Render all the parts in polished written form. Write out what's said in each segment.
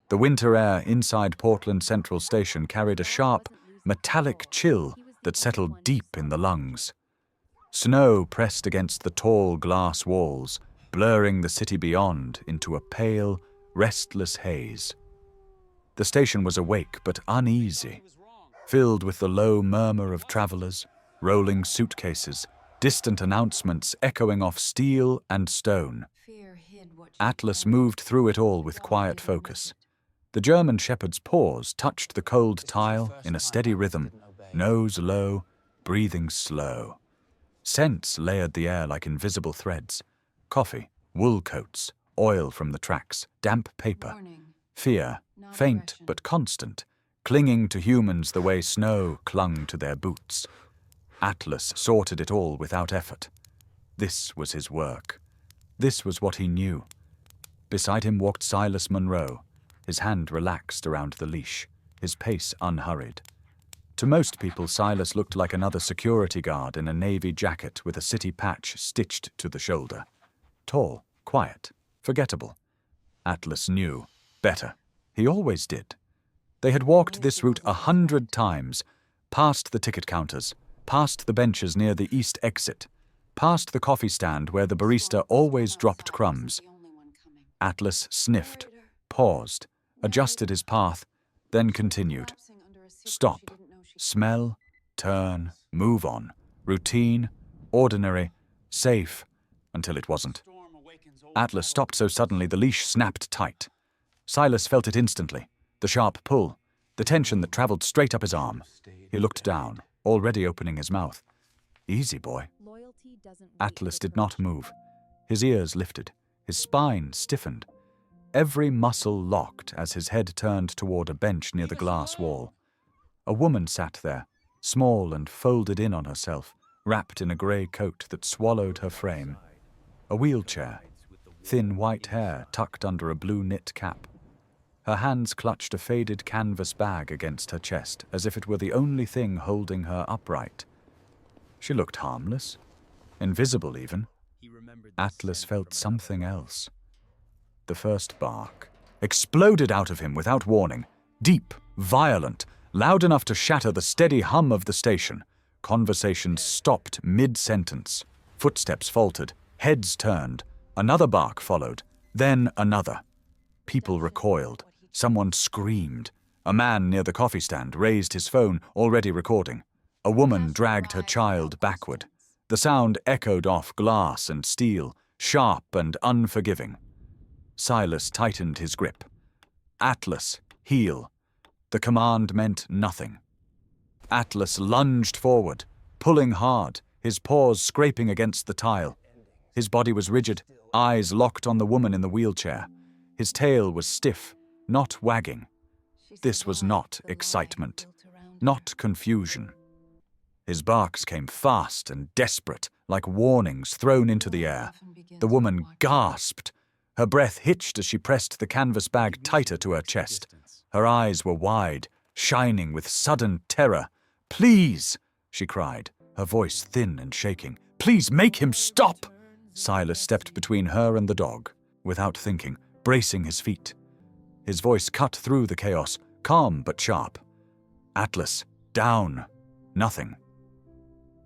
The winter air inside Portland Central Station carried a sharp, metallic chill that settled deep in the lungs. Snow pressed against the tall glass walls, blurring the city beyond into a pale, restless haze. The station was awake but uneasy, filled with the low murmur of travelers, rolling suitcases, distant announcements echoing off steel and stone. Atlas moved through it all with quiet focus. The German shepherd's paws touched the cold tile in a steady rhythm, nose low, breathing slow. Scents layered the air like invisible threads. Coffee, wool coats, oil from the tracks, damp paper. Fear, faint but constant, clinging to humans the way snow clung to their boots. Atlas sorted it all without effort. This was his work. This was what he knew. Beside him walked Silas Monroe, his hand relaxed around the leash, his pace unhurried. To most people, Silas looked like another security guard in a navy jacket with a city patch stitched to the shoulder. Tall, quiet, forgettable. Atlas knew better. He always did. They had walked this route 100 times, past the ticket counters, past the benches near the east exit, past the coffee stand where the barista always dropped crumbs. Atlas sniffed, paused, adjusted his path, then continued. Stop, smell, turn, move on. Routine, ordinary, safe, until it wasn't. Atlas stopped so suddenly the leash snapped tight. Silas felt it instantly, the sharp pull, the tension that traveled straight up his arm. He looked down, already opening his mouth. Easy, boy. Atlas did not move. His ears lifted, his spine stiffened. Every muscle locked as his head turned toward a bench near the glass wall. A woman sat there, small and folded in on herself, wrapped in a grey coat that swallowed her frame. A wheelchair, thin white hair tucked under a blue knit cap. Her hands clutched a faded canvas bag against her chest, as if it were the only thing holding her upright. She looked harmless, invisible even. Atlas felt something else. The first bark exploded out of him without warning, deep, violent, loud enough to shatter the steady hum of the station. Conversations stopped mid-sentence. Footsteps faltered, heads turned. Another bark followed, then another. People recoiled. Someone screamed. A man near the coffee stand raised his phone, already recording. A woman dragged her child backward. The sound echoed off glass and steel, sharp and unforgiving. Silas tightened his grip. Atlas, heel. The command meant nothing. Atlas lunged forward, pulling hard, his paws scraping against the tile. His body was rigid, eyes locked on the woman in the wheelchair. His tail was stiff, not wagging. This was not excitement, not confusion. His barks came fast and desperate, like warnings thrown into the air. The woman gasped. Her breath hitched as she pressed the canvas bag tighter to her chest. Her eyes were wide, shining with sudden terror. "Please!" she cried, her voice thin and shaking. "Please make him stop!" Silas stepped between her and the dog, without thinking, bracing his feet. His voice cut through the chaos, calm but sharp. "Atlas, down." Nothing.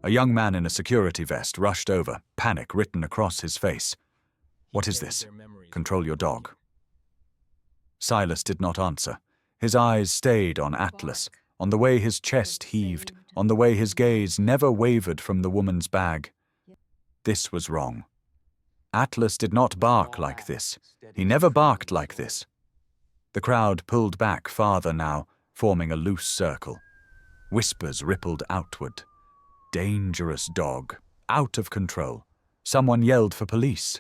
A young man in a security vest rushed over, panic written across his face. "What is this? Control your dog." Silas did not answer. His eyes stayed on Atlas, on the way his chest heaved, on the way his gaze never wavered from the woman's bag. This was wrong. Atlas did not bark like this. He never barked like this. The crowd pulled back farther now, forming a loose circle. Whispers rippled outward. Dangerous dog. Out of control. Someone yelled for police.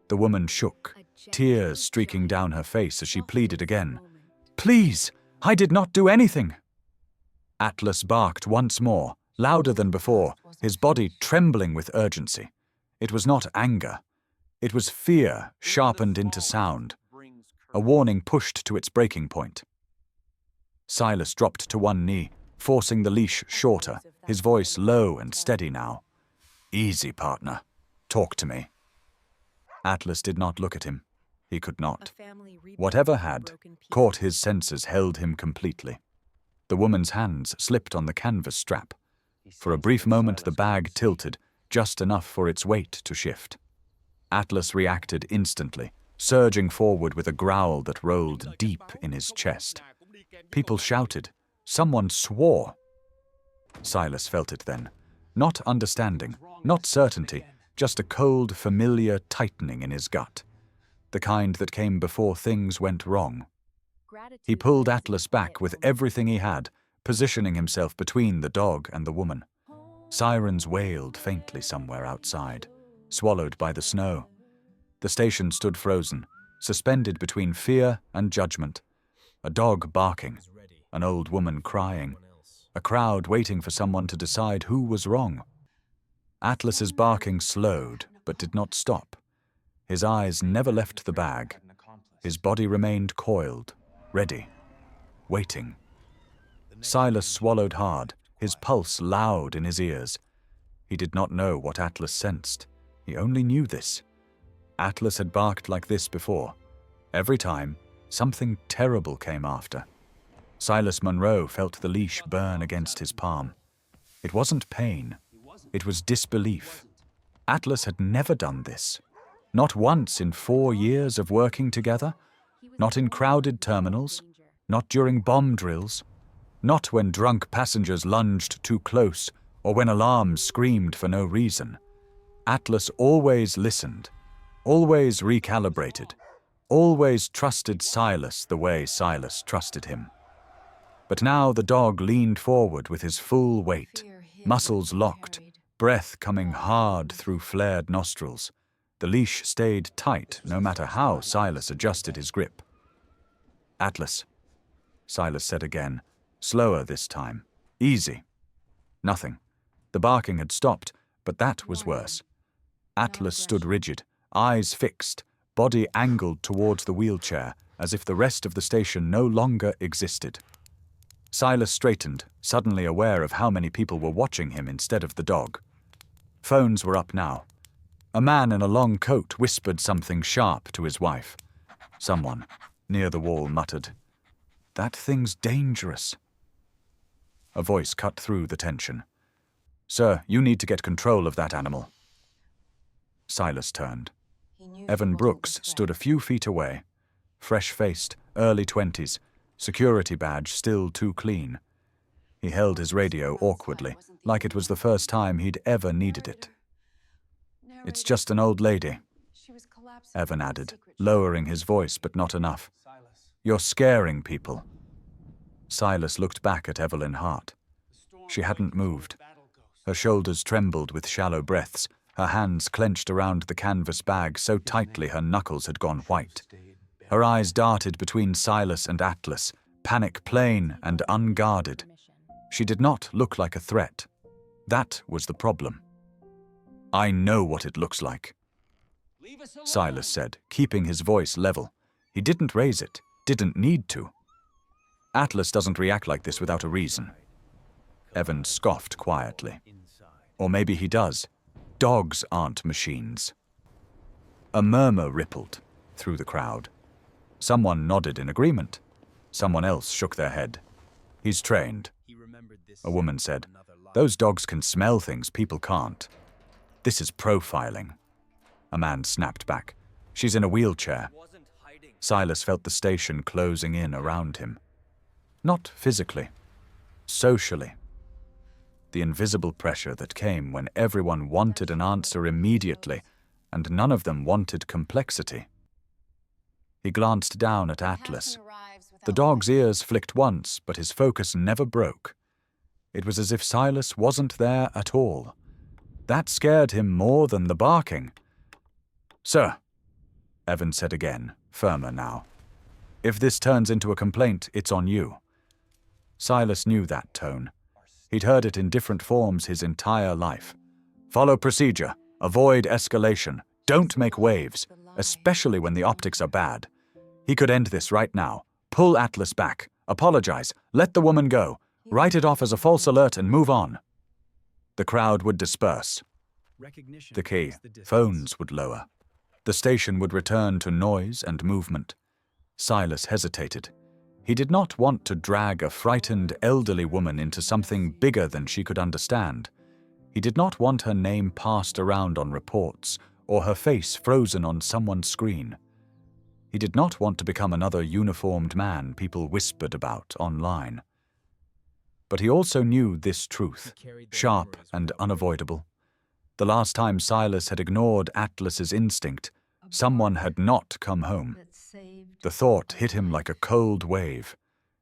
The woman shook, tears streaking down her face as she pleaded again. "Please, I did not do anything." Atlas barked once more, louder than before, his body trembling with urgency. It was not anger. It was fear sharpened into sound. A warning pushed to its breaking point. Silas dropped to one knee, forcing the leash shorter, his voice low and steady now. "Easy, partner. Talk to me." Atlas did not look at him. He could not. Whatever had caught his senses held him completely. The woman's hands slipped on the canvas strap. For a brief moment the bag tilted, just enough for its weight to shift. Atlas reacted instantly, surging forward with a growl that rolled deep in his chest. People shouted. Someone swore. Silas felt it then. Not understanding, not certainty, just a cold, familiar tightening in his gut. The kind that came before things went wrong. He pulled Atlas back with everything he had, positioning himself between the dog and the woman. Sirens wailed faintly somewhere outside, swallowed by the snow. The station stood frozen, suspended between fear and judgment. A dog barking, an old woman crying, a crowd waiting for someone to decide who was wrong. Atlas's barking slowed, but did not stop. His eyes never left the bag. His body remained coiled, ready, waiting. Silas swallowed hard, his pulse loud in his ears. He did not know what Atlas sensed. He only knew this. Atlas had barked like this before. Every time, something terrible came after. Silas Munro felt the leash burn against his palm. It wasn't pain. It was disbelief. Atlas had never done this. Not once in 4 years of working together. Not in crowded terminals. Not during bomb drills. Not when drunk passengers lunged too close or when alarms screamed for no reason. Atlas always listened, always recalibrated, always trusted Silas the way Silas trusted him. But now the dog leaned forward with his full weight, muscles locked, breath coming hard through flared nostrils. The leash stayed tight no matter how Silas adjusted his grip. "Atlas," Silas said again, slower this time. "Easy." Nothing. The barking had stopped, but that was worse. Atlas stood rigid, eyes fixed, body angled towards the wheelchair, as if the rest of the station no longer existed. Silas straightened, suddenly aware of how many people were watching him instead of the dog. Phones were up now. A man in a long coat whispered something sharp to his wife. Someone, near the wall, muttered, "That thing's dangerous." A voice cut through the tension. "Sir, you need to get control of that animal." Silas turned. Evan Brooks stood a few feet away, fresh-faced, early 20s, security badge still too clean. He held his radio awkwardly, like it was the first time he'd ever needed it. "It's just an old lady," Evan added, lowering his voice but not enough. "You're scaring people." Silas looked back at Evelyn Hart. She hadn't moved. Her shoulders trembled with shallow breaths, her hands clenched around the canvas bag so tightly her knuckles had gone white. Her eyes darted between Silas and Atlas, panic plain and unguarded. She did not look like a threat. That was the problem. "I know what it looks like," Silas said, keeping his voice level. He didn't raise it, didn't need to. "Atlas doesn't react like this without a reason." Evan scoffed quietly. "Or maybe he does. Dogs aren't machines." A murmur rippled through the crowd. Someone nodded in agreement. Someone else shook their head. "He's trained," a woman said. "Those dogs can smell things people can't." "This is profiling," a man snapped back. "She's in a wheelchair." Silas felt the station closing in around him. Not physically, socially. The invisible pressure that came when everyone wanted an answer immediately, and none of them wanted complexity. He glanced down at Atlas. The dog's ears flicked once, but his focus never broke. It was as if Silas wasn't there at all. That scared him more than the barking. "Sir," Evan said again, firmer now. "If this turns into a complaint, it's on you." Silas knew that tone. He'd heard it in different forms his entire life. "Follow procedure. Avoid escalation. Don't make waves, especially when the optics are bad." He could end this right now. Pull Atlas back. Apologize. Let the woman go. Write it off as a false alert and move on. The crowd would disperse. The key. Phones would lower. The station would return to noise and movement. Silas hesitated. He did not want to drag a frightened elderly woman into something bigger than she could understand. He did not want her name passed around on reports or her face frozen on someone's screen. He did not want to become another uniformed man people whispered about online. But he also knew this truth, sharp and unavoidable. The last time Silas had ignored Atlas's instinct, someone had not come home. The thought hit him like a cold wave.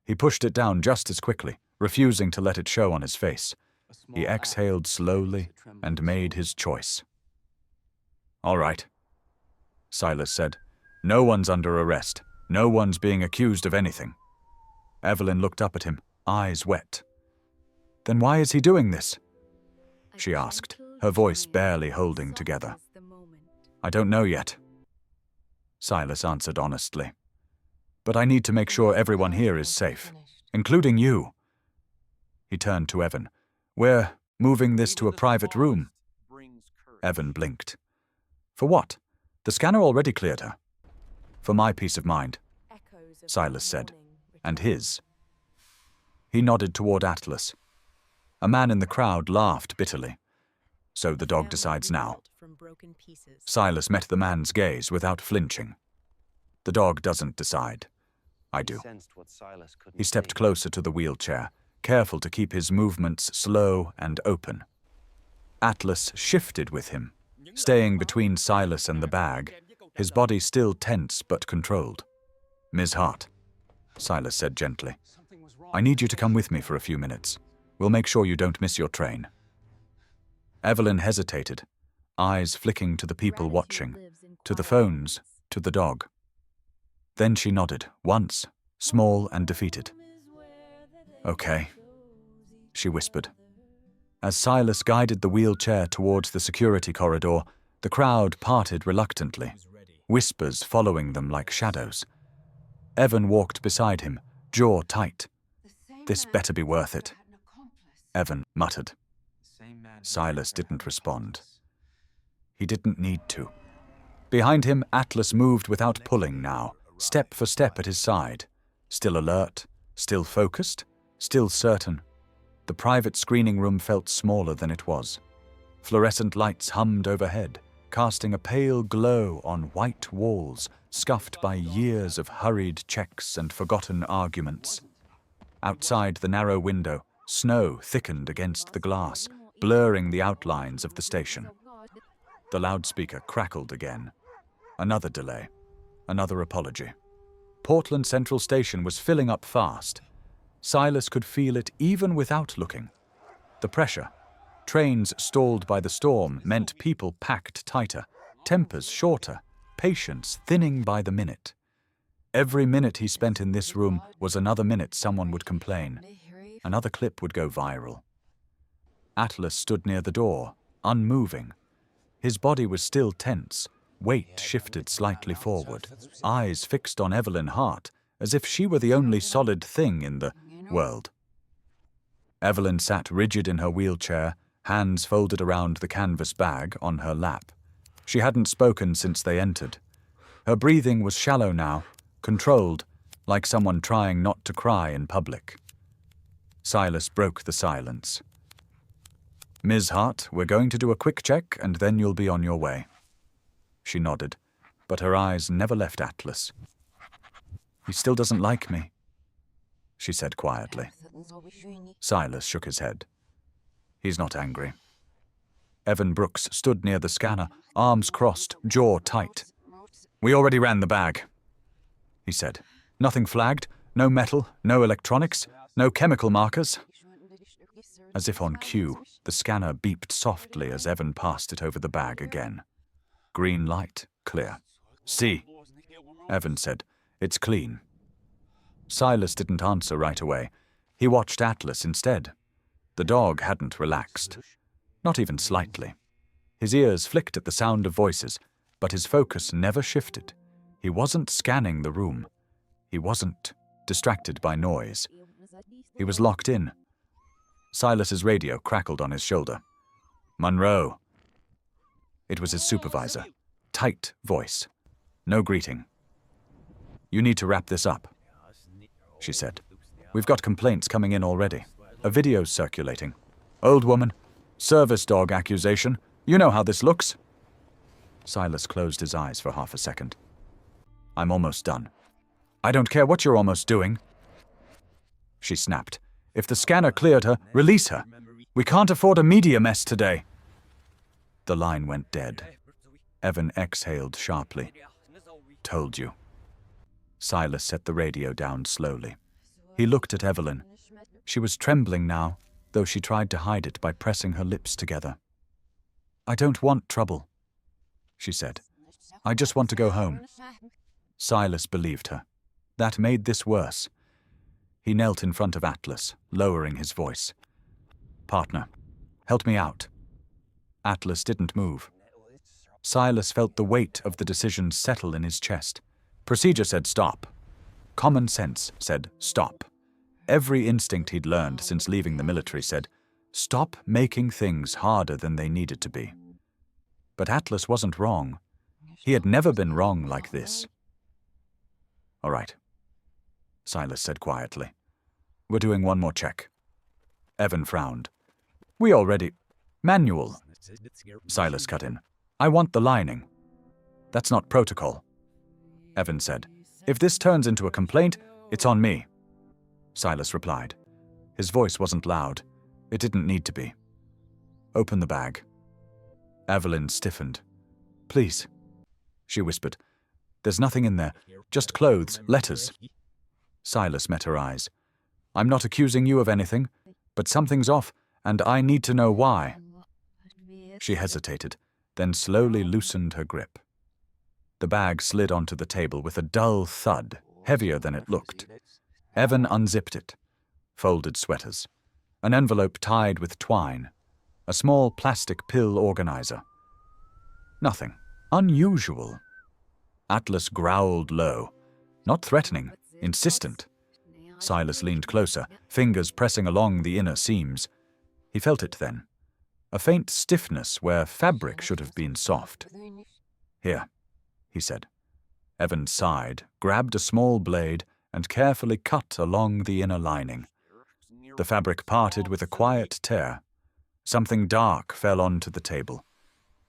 He pushed it down just as quickly, refusing to let it show on his face. He exhaled slowly and made his choice. "All right," Silas said. "No one's under arrest. No one's being accused of anything." Evelyn looked up at him, eyes wet. "Then why is he doing this?" she asked, her voice barely holding together. "I don't know yet," Silas answered honestly. "But I need to make sure everyone here is safe, including you." He turned to Evan. "We're moving this to a private room." Evan blinked. "For what? The scanner already cleared her." "For my peace of mind," Silas said, "and his." He nodded toward Atlas. A man in the crowd laughed bitterly. "So the dog decides now." Silas met the man's gaze without flinching. "The dog doesn't decide. I do." He stepped closer to the wheelchair, careful to keep his movements slow and open. Atlas shifted with him, staying between Silas and the bag, his body still tense but controlled. "Ms. Hart," Silas said gently, "I need you to come with me for a few minutes. We'll make sure you don't miss your train." Evelyn hesitated, eyes flicking to the people watching, to the phones, to the dog. Then she nodded, once, small and defeated. "Okay," she whispered. As Silas guided the wheelchair towards the security corridor, the crowd parted reluctantly, whispers following them like shadows. Evan walked beside him, jaw tight. "This better be worth it," Evan muttered. Silas didn't respond. He didn't need to. Behind him, Atlas moved without pulling now, step for step at his side. Still alert, still focused, still certain. The private screening room felt smaller than it was. Fluorescent lights hummed overhead, casting a pale glow on white walls scuffed by years of hurried checks and forgotten arguments. Outside the narrow window, snow thickened against the glass, blurring the outlines of the station. The loudspeaker crackled again. Another delay. Another apology. Portland Central Station was filling up fast. Silas could feel it even without looking. The pressure. Trains stalled by the storm meant people packed tighter, tempers shorter, patience thinning by the minute. Every minute he spent in this room was another minute someone would complain. Another clip would go viral. Atlas stood near the door, unmoving. His body was still tense, weight shifted slightly forward, eyes fixed on Evelyn Hart, as if she were the only solid thing in the world. Evelyn sat rigid in her wheelchair, hands folded around the canvas bag on her lap. She hadn't spoken since they entered. Her breathing was shallow now, controlled, like someone trying not to cry in public. Silas broke the silence. "Ms. Hart, we're going to do a quick check and then you'll be on your way." She nodded, but her eyes never left Atlas. "He still doesn't like me," she said quietly. Silas shook his head. "He's not angry." Evan Brooks stood near the scanner, arms crossed, jaw tight. "We already ran the bag," he said. "Nothing flagged, no metal, no electronics, no chemical markers." As if on cue, the scanner beeped softly as Evan passed it over the bag again. Green light, clear. "See," Evan said. "It's clean." Silas didn't answer right away. He watched Atlas instead. The dog hadn't relaxed. Not even slightly. His ears flicked at the sound of voices, but his focus never shifted. He wasn't scanning the room. He wasn't distracted by noise. He was locked in. Silas's radio crackled on his shoulder. "Monroe." It was his supervisor. tight voice. No greeting. "You need to wrap this up," she said. "We've got complaints coming in already. A video's circulating. Old woman, service dog accusation. You know how this looks." Silas closed his eyes for half a second. "I'm almost done." "I don't care what you're almost doing," she snapped. "If the scanner cleared her, release her. We can't afford a media mess today." The line went dead. Evan exhaled sharply. "Told you." Silas set the radio down slowly. He looked at Evelyn. She was trembling now, though she tried to hide it by pressing her lips together. "I don't want trouble," she said. "I just want to go home." Silas believed her. That made this worse. He knelt in front of Atlas, lowering his voice. "Partner, help me out." Atlas didn't move. Silas felt the weight of the decision settle in his chest. Procedure said stop. Common sense said stop. Every instinct he'd learned since leaving the military said, stop making things harder than they needed to be. But Atlas wasn't wrong. He had never been wrong like this. "All right," Silas said quietly. "We're doing one more check." Evan frowned. "We already—" "Manual," Silas cut in. "I want the lining." "That's not protocol," Evan said. "If this turns into a complaint, it's on me," Silas replied. His voice wasn't loud. It didn't need to be. "Open the bag." Evelyn stiffened. "Please," she whispered. "There's nothing in there. Just clothes, letters." Silas met her eyes. "I'm not accusing you of anything, but something's off, and I need to know why." She hesitated, then slowly loosened her grip. The bag slid onto the table with a dull thud, heavier than it looked. Evan unzipped it. Folded sweaters. An envelope tied with twine. A small plastic pill organizer. Nothing. Unusual. Atlas growled low. Not threatening, insistent. Silas leaned closer, fingers pressing along the inner seams. He felt it then. A faint stiffness where fabric should have been soft. "Here," he said. Evan sighed, grabbed a small blade, and carefully cut along the inner lining. The fabric parted with a quiet tear. Something dark fell onto the table.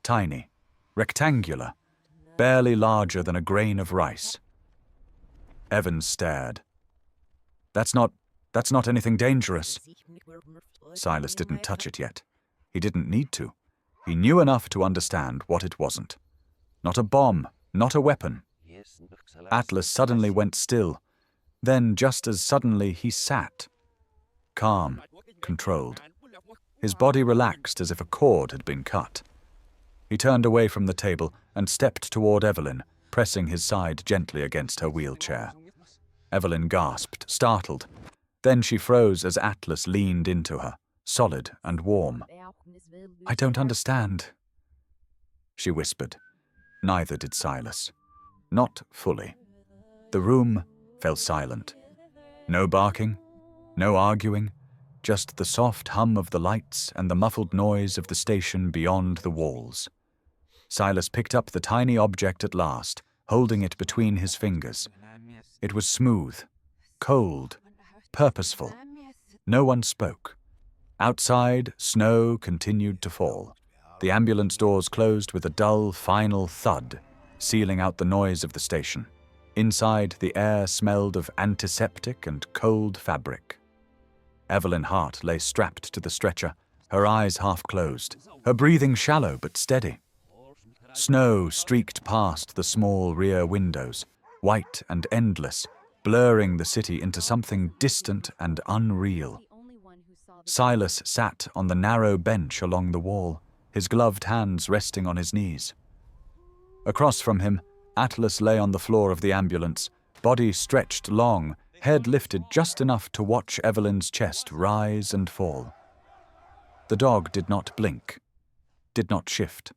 Tiny, rectangular, barely larger than a grain of rice. Evan stared. That's not anything dangerous." Silas didn't touch it yet. He didn't need to. He knew enough to understand what it wasn't. Not a bomb, not a weapon. Atlas suddenly went still. Then, just as suddenly, he sat. Calm, controlled. His body relaxed as if a cord had been cut. He turned away from the table and stepped toward Evelyn, pressing his side gently against her wheelchair. Evelyn gasped, startled. Then she froze as Atlas leaned into her, solid and warm. "I don't understand," she whispered. Neither did Silas. Not fully. The room fell silent. No barking, no arguing, just the soft hum of the lights and the muffled noise of the station beyond the walls. Silas picked up the tiny object at last, holding it between his fingers. It was smooth, cold, purposeful. No one spoke. Outside, snow continued to fall. The ambulance doors closed with a dull, final thud, sealing out the noise of the station. Inside, the air smelled of antiseptic and cold fabric. Evelyn Hart lay strapped to the stretcher, her eyes half closed, her breathing shallow but steady. Snow streaked past the small rear windows, white and endless, blurring the city into something distant and unreal. Silas sat on the narrow bench along the wall, his gloved hands resting on his knees. Across from him, Atlas lay on the floor of the ambulance, body stretched long, head lifted just enough to watch Evelyn's chest rise and fall. The dog did not blink, did not shift,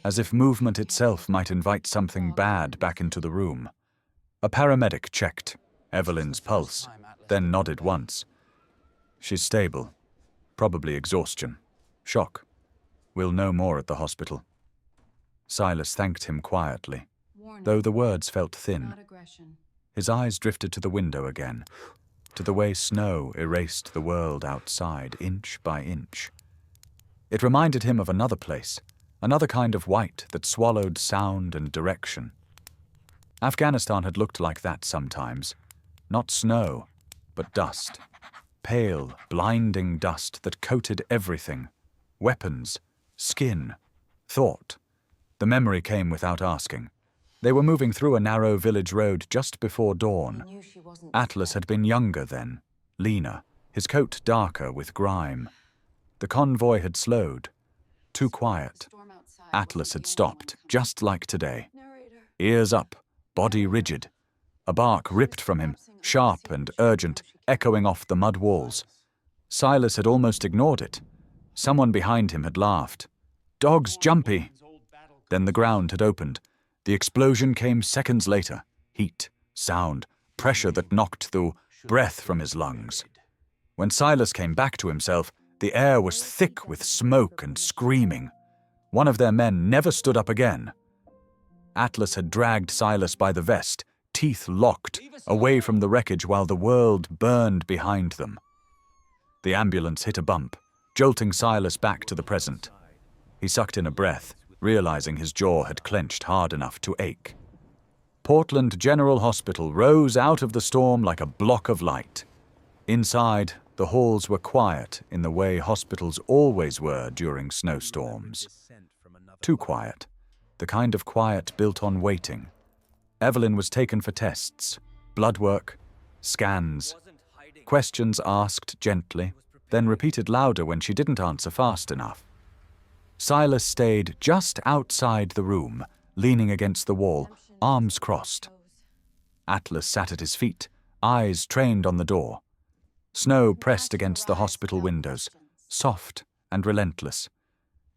as if movement itself might invite something bad back into the room. A paramedic checked Evelyn's pulse, then nodded once. "She's stable. Probably exhaustion. Shock. We'll know more at the hospital." Silas thanked him quietly, though the words felt thin. His eyes drifted to the window again, to the way snow erased the world outside inch by inch. It reminded him of another place, another kind of white that swallowed sound and direction. Afghanistan had looked like that sometimes. Not snow, but dust. Pale, blinding dust that coated everything. Weapons, skin, thought. The memory came without asking. They were moving through a narrow village road just before dawn. Atlas had been younger then, leaner, his coat darker with grime. The convoy had slowed. Too quiet. Atlas had stopped, just like today. Ears up, body rigid. A bark ripped from him, sharp and urgent, echoing off the mud walls. Silas had almost ignored it. Someone behind him had laughed. "Dog's jumpy." Then the ground had opened. The explosion came seconds later. Heat, sound, pressure that knocked the breath from his lungs. When Silas came back to himself, the air was thick with smoke and screaming. One of their men never stood up again. Atlas had dragged Silas by the vest, teeth locked, away from the wreckage while the world burned behind them. The ambulance hit a bump, jolting Silas back to the present. He sucked in a breath, realizing his jaw had clenched hard enough to ache. Portland General Hospital rose out of the storm like a block of light. Inside, the halls were quiet in the way hospitals always were during snowstorms. Too quiet, the kind of quiet built on waiting. Evelyn was taken for tests, blood work, scans, questions asked gently, then repeated louder when she didn't answer fast enough. Silas stayed just outside the room, leaning against the wall, arms crossed. Atlas sat at his feet, eyes trained on the door. Snow pressed against the hospital windows, soft and relentless.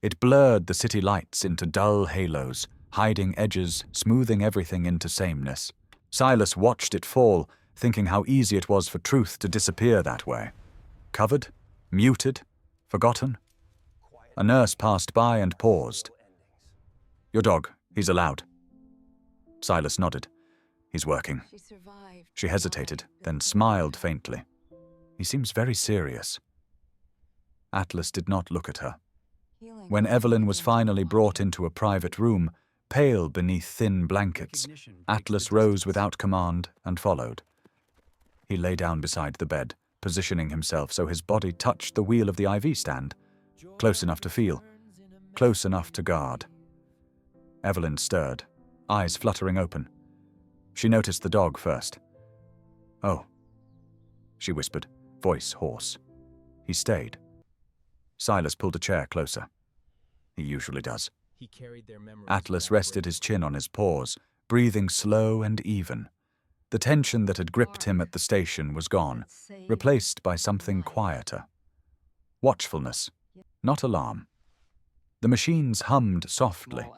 It blurred the city lights into dull halos, hiding edges, smoothing everything into sameness. Silas watched it fall, thinking how easy it was for truth to disappear that way. Covered, muted, forgotten. A nurse passed by and paused. "Your dog, he's allowed." Silas nodded. "He's working." She hesitated, then smiled faintly. "He seems very serious." Atlas did not look at her. When Evelyn was finally brought into a private room, pale beneath thin blankets, Atlas rose without command and followed. He lay down beside the bed, positioning himself so his body touched the wheel of the IV stand, close enough to feel, close enough to guard. Evelyn stirred, eyes fluttering open. She noticed the dog first. "Oh," she whispered, voice hoarse. He stayed. Silas pulled a chair closer. He usually does. Atlas rested his chin on his paws, breathing slow and even. The tension that had gripped him at the station was gone, replaced by something quieter. Watchfulness, not alarm. The machines hummed softly.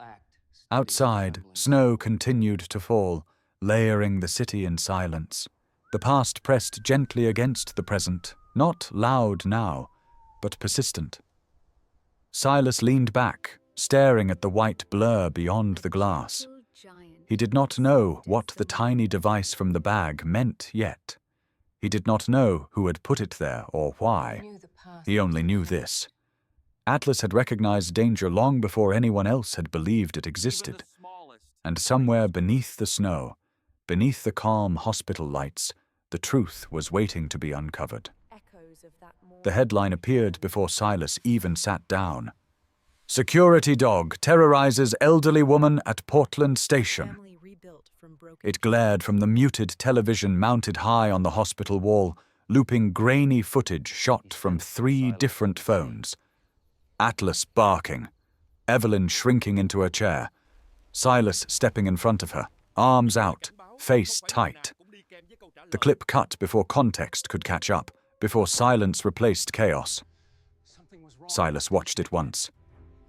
Outside, snow continued to fall, layering the city in silence. The past pressed gently against the present, not loud now, but persistent. Silas leaned back, staring at the white blur beyond the glass. He did not know what the tiny device from the bag meant yet. He did not know who had put it there or why. He only knew this. Atlas had recognized danger long before anyone else had believed it existed. And somewhere beneath the snow, beneath the calm hospital lights, the truth was waiting to be uncovered. The headline appeared before Silas even sat down. "Security dog terrorizes elderly woman at Portland Station." It glared from the muted television mounted high on the hospital wall, looping grainy footage shot from 3 different phones. Atlas barking, Evelyn shrinking into her chair, Silas stepping in front of her, arms out, face tight. The clip cut before context could catch up, before silence replaced chaos. Silas watched it once,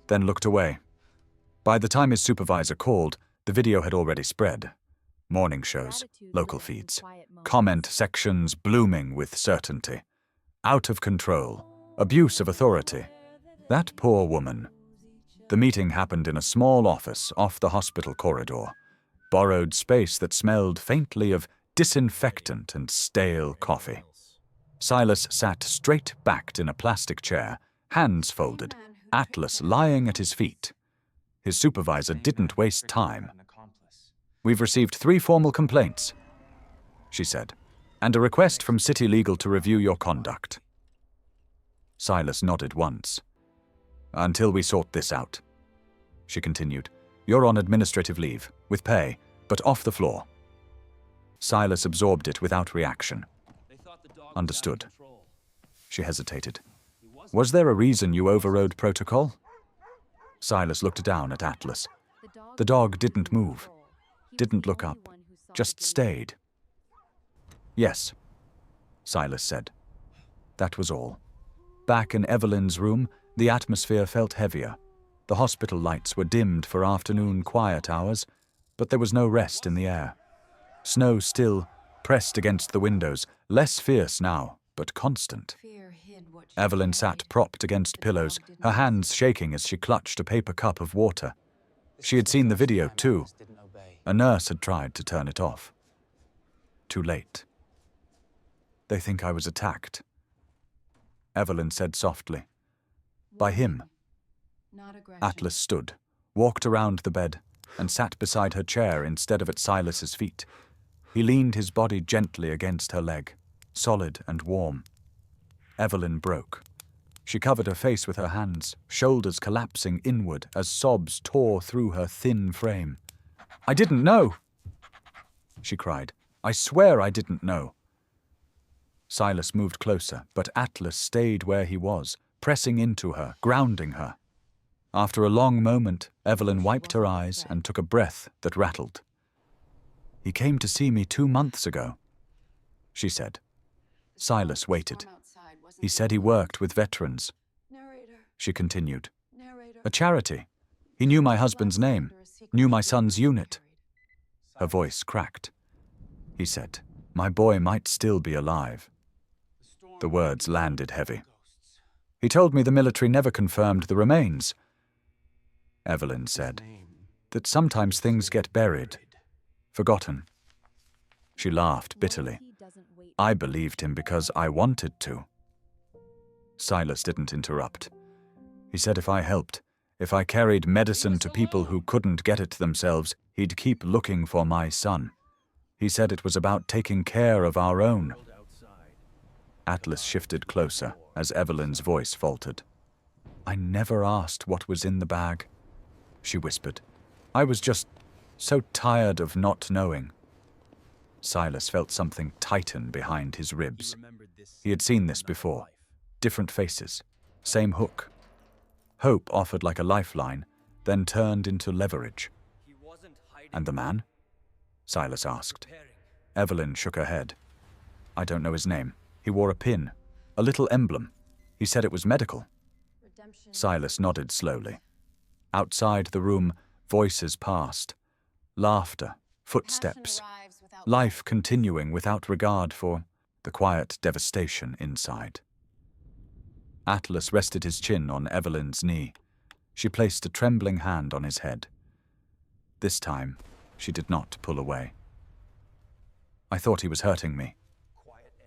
then looked away. By the time his supervisor called, the video had already spread. Morning shows, local feeds, comment sections blooming with certainty. Out of control, abuse of authority. That poor woman. The meeting happened in a small office off the hospital corridor, borrowed space that smelled faintly of disinfectant and stale coffee. Silas sat straight-backed in a plastic chair, hands folded, Atlas lying at his feet. His supervisor didn't waste time. "We've received 3 formal complaints," she said, "and a request from City Legal to review your conduct." Silas nodded once. "Until we sort this out," she continued. "You're on administrative leave, with pay, but off the floor." Silas absorbed it without reaction. "Understood." She hesitated. "Was there a reason you overrode protocol?" Silas looked down at Atlas. The dog didn't move, didn't look up, just stayed. "Yes," Silas said. That was all. Back in Evelyn's room, the atmosphere felt heavier. The hospital lights were dimmed for afternoon quiet hours, but there was no rest in the air. Snow still pressed against the windows, less fierce now, but constant. Evelyn sat propped against pillows, her hands shaking as she clutched a paper cup of water. She had seen the video too. A nurse had tried to turn it off. Too late. "They think I was attacked," Evelyn said softly. "By him." Atlas stood, walked around the bed, and sat beside her chair instead of at Silas's feet. He leaned his body gently against her leg, solid and warm. Evelyn broke. She covered her face with her hands, shoulders collapsing inward as sobs tore through her thin frame. "I didn't know!" she cried. "I swear I didn't know." Silas moved closer, but Atlas stayed where he was, pressing into her, grounding her. After a long moment, Evelyn wiped her eyes and took a breath that rattled. "He came to see me 2 months ago," she said. Silas waited. "He said he worked with veterans," she continued. "A charity. He knew my husband's name, knew my son's unit." Her voice cracked. "He said, my boy might still be alive." The words landed heavy. "He told me the military never confirmed the remains," Evelyn said, "that sometimes things get buried, forgotten." She laughed bitterly. "I believed him because I wanted to." Silas didn't interrupt. He said if I helped, if I carried medicine to people who couldn't get it themselves, he'd keep looking for my son. He said it was about taking care of our own. Atlas shifted closer as Evelyn's voice faltered. "I never asked what was in the bag," she whispered. "I was just so tired of not knowing." Silas felt something tighten behind his ribs. He had seen this before. Different faces, same hook. Hope offered like a lifeline, then turned into leverage. "And the man?" Silas asked. Evelyn shook her head. "I don't know his name. He wore a pin, a little emblem. He said it was medical." Silas nodded slowly. Outside the room, voices passed. Laughter, footsteps. Life continuing without regard for the quiet devastation inside. Atlas rested his chin on Evelyn's knee. She placed a trembling hand on his head. This time, she did not pull away. "I thought he was hurting me,"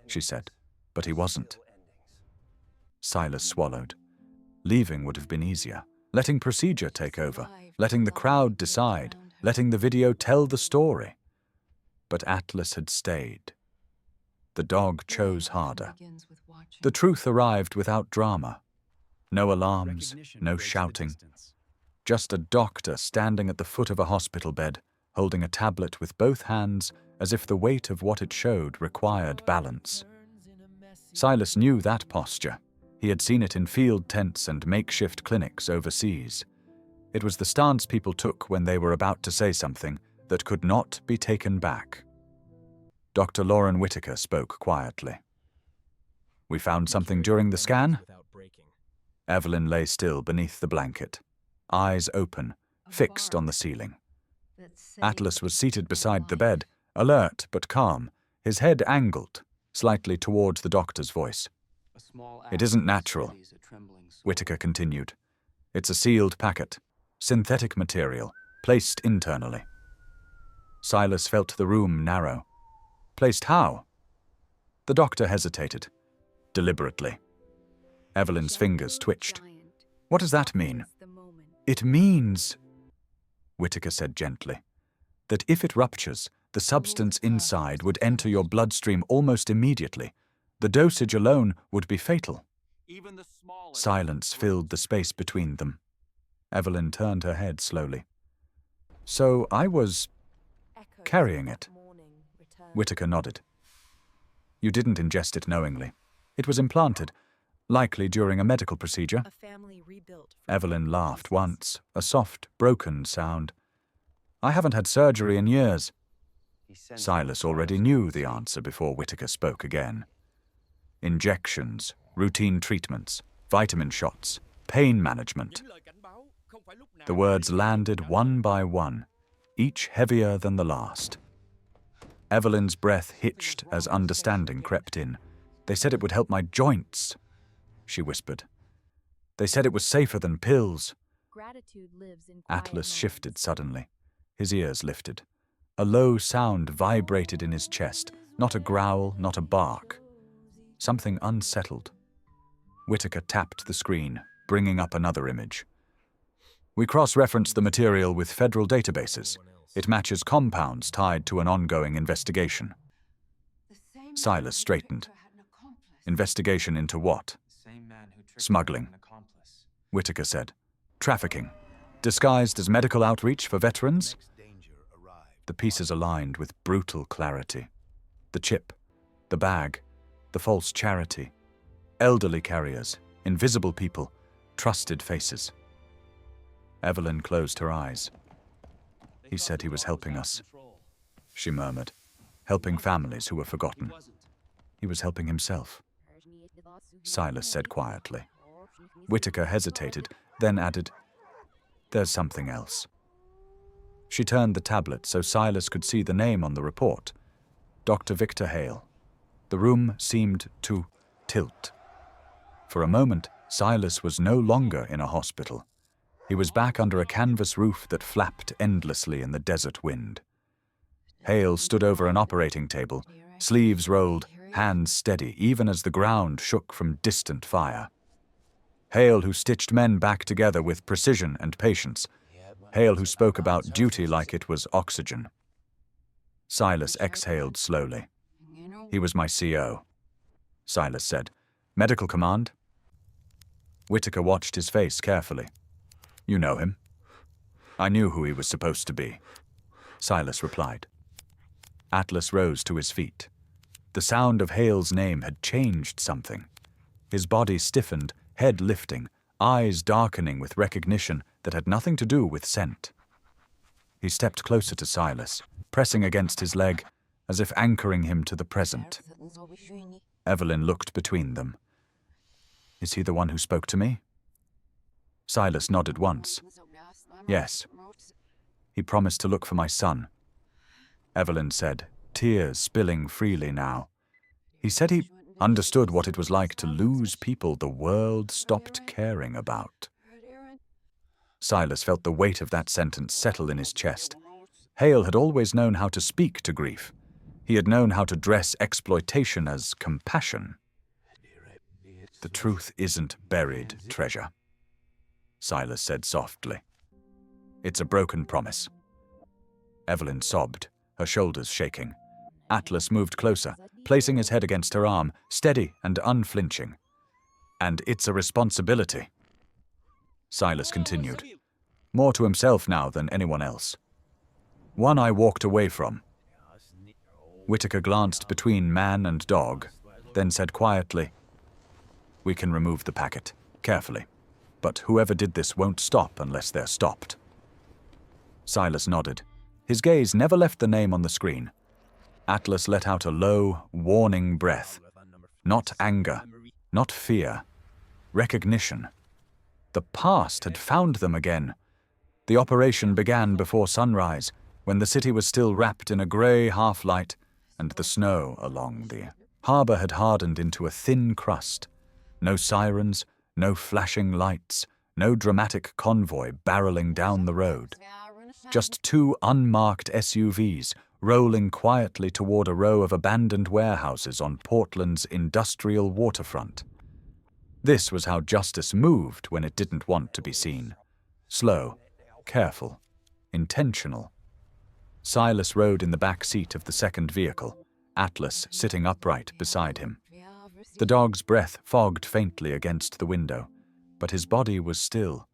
she said, "but he wasn't." Silas swallowed. Leaving would have been easier. Letting procedure take over. Letting the crowd decide. Letting the video tell the story. But Atlas had stayed. The dog chose harder. The truth arrived without drama. No alarms, no shouting. Just a doctor standing at the foot of a hospital bed, holding a tablet with both hands as if the weight of what it showed required balance. Silas knew that posture. He had seen it in field tents and makeshift clinics overseas. It was the stance people took when they were about to say something that could not be taken back. Dr. Lauren Whitaker spoke quietly. "We found something during the scan?" Evelyn lay still beneath the blanket, eyes open, fixed on the ceiling. Atlas was seated beside the bed, alert but calm, his head angled, slightly towards the doctor's voice. "It isn't natural," Whitaker continued. "It's a sealed packet, Synthetic material, placed internally. Silas felt the room narrow. Placed how? The doctor hesitated, deliberately. Evelyn's fingers twitched. What does that mean? It means, Whitaker said gently, that if it ruptures, the substance inside would enter your bloodstream almost immediately. The dosage alone would be fatal. Silence filled the space between them. Evelyn turned her head slowly. So I was carrying it. Whitaker nodded. You didn't ingest it knowingly. It was implanted, likely during a medical procedure. Evelyn laughed once, a soft, broken sound. I haven't had surgery in years. Silas already knew the answer before Whitaker spoke again. Injections, routine treatments, vitamin shots, pain management. The words landed one by one, each heavier than the last. Evelyn's breath hitched as understanding crept in. They said it would help my joints, she whispered. They said it was safer than pills. Atlas shifted suddenly. His ears lifted. A low sound vibrated in his chest, not a growl, not a bark. Something unsettled. Whitaker tapped the screen, bringing up another image. We cross-referenced the material with federal databases. It matches compounds tied to an ongoing investigation. Silas straightened. Investigation into what? Smuggling. Whitaker said. Trafficking. Disguised as medical outreach for veterans? The pieces aligned with brutal clarity. The chip, the bag, the false charity. Elderly carriers, invisible people, trusted faces. Evelyn closed her eyes. He said he was helping us, she murmured, helping families who were forgotten. He was helping himself. Silas said quietly. Whitaker hesitated, then added, There's something else. She turned the tablet so Silas could see the name on the report. Dr. Victor Hale. The room seemed to tilt. For a moment, Silas was no longer in a hospital. He was back under a canvas roof that flapped endlessly in the desert wind. Hale stood over an operating table, sleeves rolled, hands steady, even as the ground shook from distant fire. Hale who stitched men back together with precision and patience. Hale who spoke about duty like it was oxygen. Silas exhaled slowly. He was my CO, Silas said. Medical command? Whitaker watched his face carefully. You know him. I knew who he was supposed to be, Silas replied. Atlas rose to his feet. The sound of Hale's name had changed something. His body stiffened, head lifting, eyes darkening with recognition that had nothing to do with scent. He stepped closer to Silas, pressing against his leg, as if anchoring him to the present. Evelyn looked between them. Is he the one who spoke to me? Silas nodded once. Yes. He promised to look for my son. Evelyn said, tears spilling freely now. He said he understood what it was like to lose people the world stopped caring about. Silas felt the weight of that sentence settle in his chest. Hale had always known how to speak to grief. He had known how to dress exploitation as compassion. The truth isn't buried treasure, Silas said softly. It's a broken promise. Evelyn sobbed, her shoulders shaking. Atlas moved closer, placing his head against her arm, steady and unflinching. And it's a responsibility. Silas continued, more to himself now than anyone else. One I walked away from. Whitaker glanced between man and dog, then said quietly, We can remove the packet, carefully. But whoever did this won't stop unless they're stopped. Silas nodded. His gaze never left the name on the screen. Atlas let out a low, warning breath. Not anger, not fear. Recognition. The past had found them again. The operation began before sunrise, when the city was still wrapped in a grey half-light, and the snow along the harbour had hardened into a thin crust. No sirens, no flashing lights, No dramatic convoy barreling down the road. Just two unmarked SUVs rolling quietly toward a row of abandoned warehouses on Portland's industrial waterfront. This was how justice moved when it didn't want to be seen. Slow, careful, intentional. Silas rode in the back seat of the second vehicle, Atlas sitting upright beside him. The dog's breath fogged faintly against the window, but his body was still,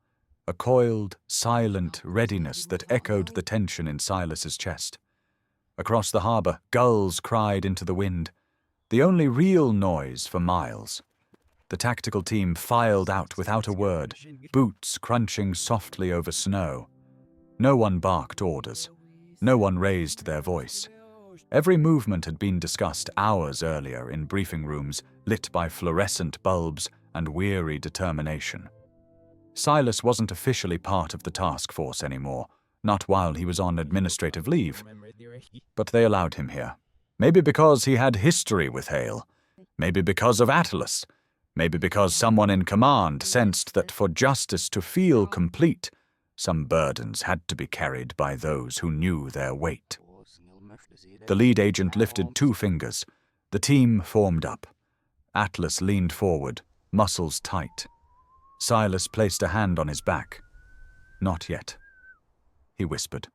a coiled, silent readiness that echoed the tension in Silas's chest. Across the harbor, gulls cried into the wind, the only real noise for miles. The tactical team filed out without a word, boots crunching softly over snow. No one barked orders. No one raised their voice. Every movement had been discussed hours earlier in briefing rooms lit by fluorescent bulbs and weary determination. Silas wasn't officially part of the task force anymore, not while he was on administrative leave. But they allowed him here. Maybe because he had history with Hale. Maybe because of Atlas. Maybe because someone in command sensed that for justice to feel complete, some burdens had to be carried by those who knew their weight. The lead agent lifted 2 fingers. The team formed up. Atlas leaned forward, muscles tight. Silas placed a hand on his back. Not yet, he whispered.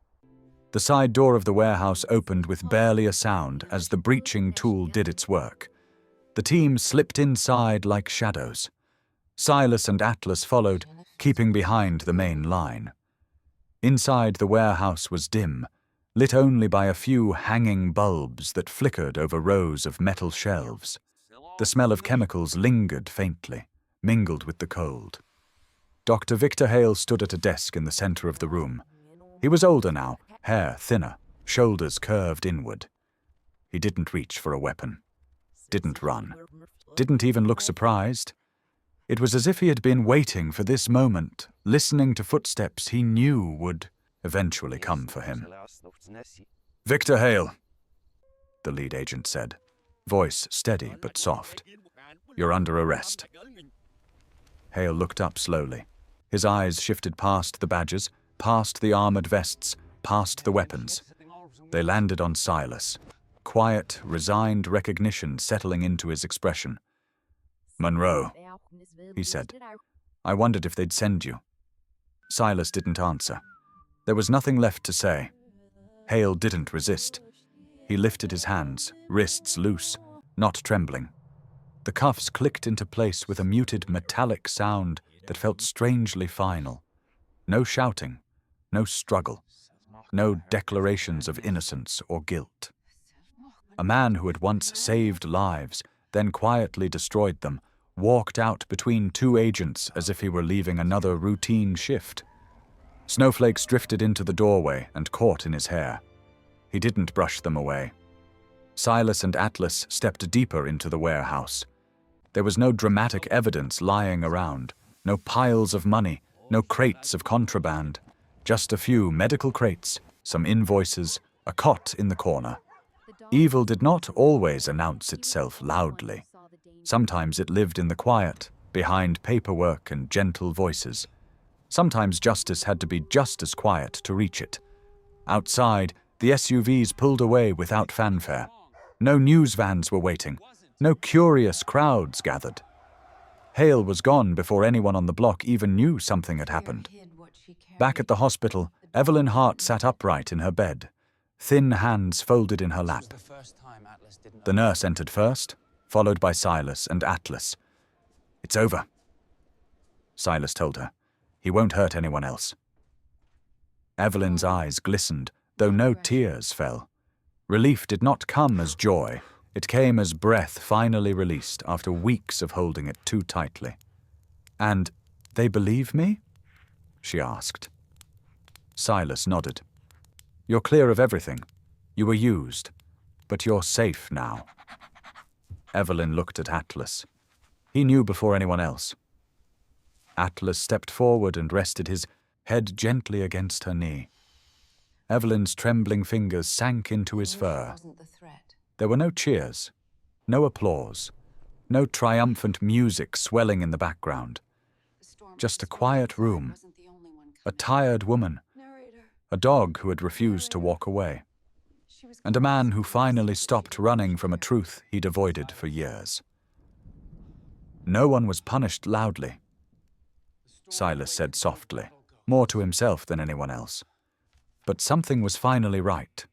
The side door of the warehouse opened with barely a sound as the breaching tool did its work. The team slipped inside like shadows. Silas and Atlas followed, keeping behind the main line. Inside the warehouse was dim, lit only by a few hanging bulbs that flickered over rows of metal shelves. The smell of chemicals lingered faintly, mingled with the cold. Dr. Victor Hale stood at a desk in the center of the room. He was older now, hair thinner, shoulders curved inward. He didn't reach for a weapon. Didn't run. Didn't even look surprised. It was as if he had been waiting for this moment, listening to footsteps he knew would eventually come for him. "Victor Hale," the lead agent said, voice steady but soft. "You're under arrest." Hale looked up slowly. His eyes shifted past the badges, past the armored vests, past the weapons. They landed on Silas. Quiet, resigned recognition settling into his expression. "Monroe," he said. "I wondered if they'd send you." Silas didn't answer. There was nothing left to say. Hale didn't resist. He lifted his hands, wrists loose, not trembling. The cuffs clicked into place with a muted metallic sound that felt strangely final. No shouting, no struggle, no declarations of innocence or guilt. A man who had once saved lives, then quietly destroyed them, walked out between 2 agents as if he were leaving another routine shift. Snowflakes drifted into the doorway and caught in his hair. He didn't brush them away. Silas and Atlas stepped deeper into the warehouse. There was no dramatic evidence lying around, no piles of money, no crates of contraband, just a few medical crates, some invoices, a cot in the corner. Evil did not always announce itself loudly. Sometimes it lived in the quiet, behind paperwork and gentle voices. Sometimes justice had to be just as quiet to reach it. Outside, the SUVs pulled away without fanfare. No news vans were waiting. No curious crowds gathered. Hale was gone before anyone on the block even knew something had happened. Back at the hospital, Evelyn Hart sat upright in her bed, thin hands folded in her lap. The nurse entered first, followed by Silas and Atlas. "It's over," Silas told her. "He won't hurt anyone else." Evelyn's eyes glistened, though no tears fell. Relief did not come as joy. It came as breath finally released after weeks of holding it too tightly. "And they believe me?" she asked. Silas nodded. "You're clear of everything. You were used, but you're safe now." Evelyn looked at Atlas. He knew before anyone else. Atlas stepped forward and rested his head gently against her knee. Evelyn's trembling fingers sank into his fur. There were no cheers, no applause, no triumphant music swelling in the background. Just a quiet room, a tired woman, a dog who had refused to walk away, and a man who finally stopped running from a truth he'd avoided for years. No one was punished loudly. Silas said softly, more to himself than anyone else. But something was finally right.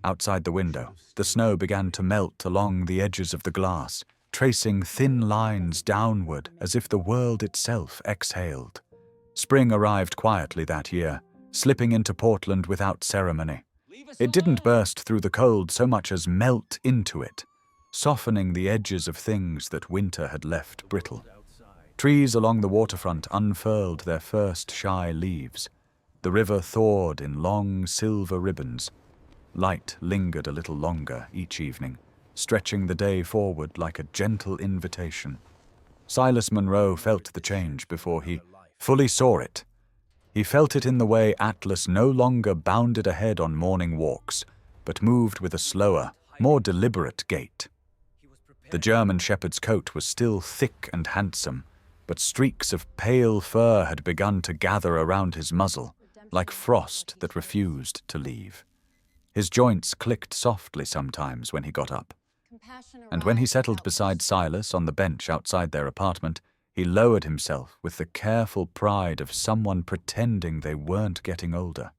Outside the window, the snow began to melt along the edges of the glass, tracing thin lines downward as if the world itself exhaled. Spring arrived quietly that year, slipping into Portland without ceremony. It didn't burst through the cold so much as melt into it, softening the edges of things that winter had left brittle. Trees along the waterfront unfurled their first shy leaves. The river thawed in long silver ribbons. Light lingered a little longer each evening, stretching the day forward like a gentle invitation. Silas Monroe felt the change before he fully saw it. He felt it in the way Atlas no longer bounded ahead on morning walks, but moved with a slower, more deliberate gait. The German shepherd's coat was still thick and handsome, but streaks of pale fur had begun to gather around his muzzle, like frost that refused to leave. His joints clicked softly sometimes when he got up, and when he settled beside Silas on the bench outside their apartment, he lowered himself with the careful pride of someone pretending they weren't getting older.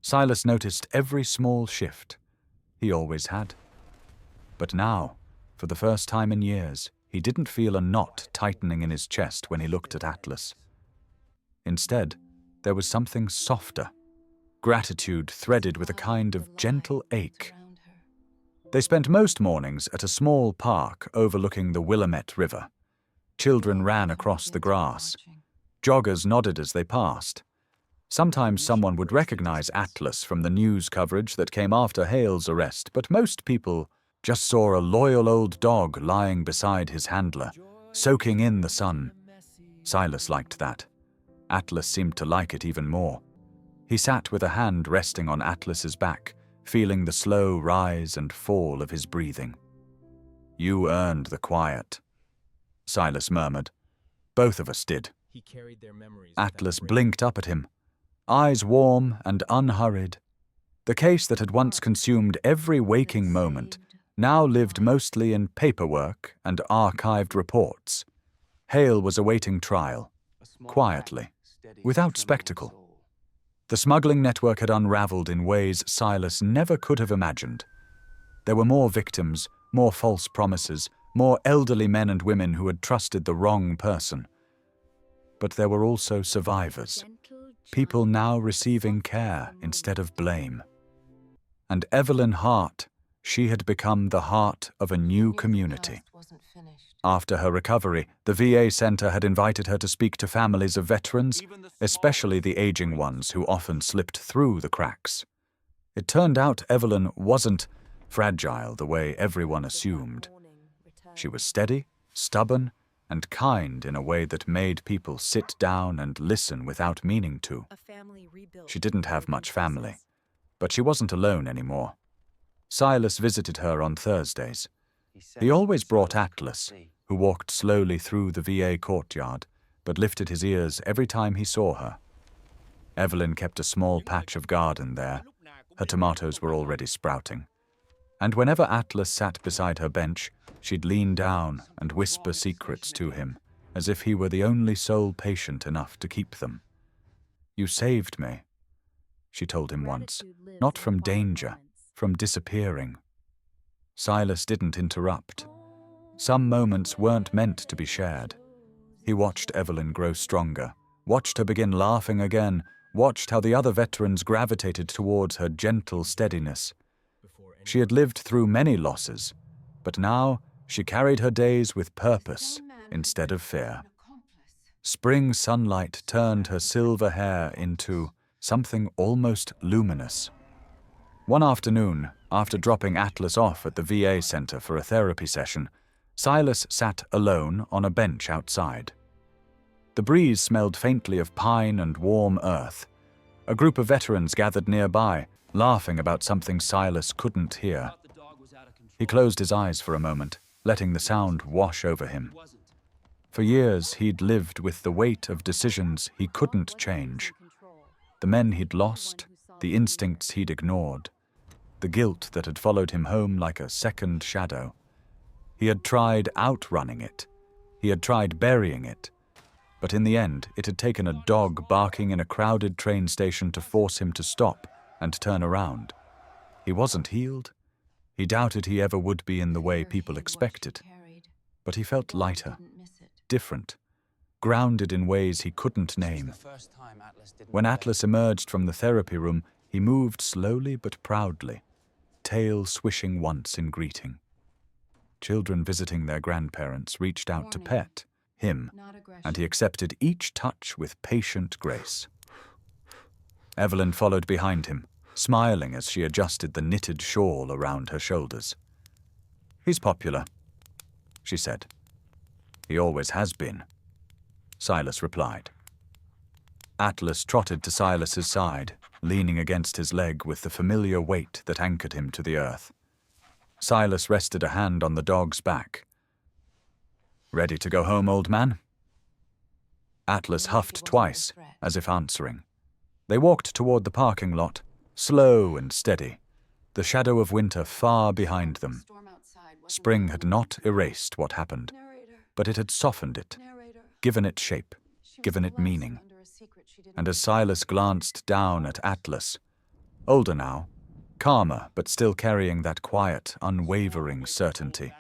Silas noticed every small shift. He always had. But now, for the first time in years, he didn't feel a knot tightening in his chest when he looked at Atlas. Instead, there was something softer, gratitude threaded with a kind of gentle ache. They spent most mornings at a small park overlooking the Willamette River. Children ran across the grass. Joggers nodded as they passed. Sometimes someone would recognize Atlas from the news coverage that came after Hale's arrest, but most people just saw a loyal old dog lying beside his handler, soaking in the sun. Silas liked that. Atlas seemed to like it even more. He sat with a hand resting on Atlas's back, feeling the slow rise and fall of his breathing. "You earned the quiet," Silas murmured. "Both of us did." Atlas blinked up at him, eyes warm and unhurried. The case that had once consumed every waking moment now lived mostly in paperwork and archived reports. Hale was awaiting trial, quietly, without spectacle. The smuggling network had unraveled in ways Silas never could have imagined. There were more victims, more false promises, more elderly men and women who had trusted the wrong person. But there were also survivors, people now receiving care instead of blame. And Evelyn Hart, she had become the heart of a new community. After her recovery, the VA center had invited her to speak to families of veterans, especially the aging ones who often slipped through the cracks. It turned out Evelyn wasn't fragile the way everyone assumed. She was steady, stubborn, and kind in a way that made people sit down and listen without meaning to. She didn't have much family, but she wasn't alone anymore. Silas visited her on Thursdays. He always brought Atlas, who walked slowly through the VA courtyard, but lifted his ears every time he saw her. Evelyn kept a small patch of garden there. Her tomatoes were already sprouting. And whenever Atlas sat beside her bench, she'd lean down and whisper secrets to him, as if he were the only soul patient enough to keep them. "You saved me," she told him once, "not from danger, from disappearing." Silas didn't interrupt. Some moments weren't meant to be shared. He watched Evelyn grow stronger, watched her begin laughing again, watched how the other veterans gravitated towards her gentle steadiness. She had lived through many losses, but now she carried her days with purpose instead of fear. Spring sunlight turned her silver hair into something almost luminous. One afternoon, after dropping Atlas off at the VA center for a therapy session, Silas sat alone on a bench outside. The breeze smelled faintly of pine and warm earth. A group of veterans gathered nearby, laughing about something Silas couldn't hear. He closed his eyes for a moment, letting the sound wash over him. For years, he'd lived with the weight of decisions he couldn't change. The men he'd lost, the instincts he'd ignored, the guilt that had followed him home like a second shadow. He had tried outrunning it. He had tried burying it. But in the end, it had taken a dog barking in a crowded train station to force him to stop and turn around. He wasn't healed. He doubted he ever would be in the way people expected. But he felt lighter, different, grounded in ways he couldn't name. When Atlas emerged from the therapy room, he moved slowly but proudly, tail swishing once in greeting. Children visiting their grandparents reached out to pet him, and he accepted each touch with patient grace. Evelyn followed behind him, smiling as she adjusted the knitted shawl around her shoulders. "He's popular," she said. "He always has been," Silas replied. Atlas trotted to Silas's side, leaning against his leg with the familiar weight that anchored him to the earth. Silas rested a hand on the dog's back. "Ready to go home, old man?" Atlas huffed twice, as if answering. They walked toward the parking lot, slow and steady, the shadow of winter far behind them. Spring had not erased what happened, but it had softened it, given it shape, given it meaning. And as Silas glanced down at Atlas, older now, calmer but still carrying that quiet, unwavering certainty,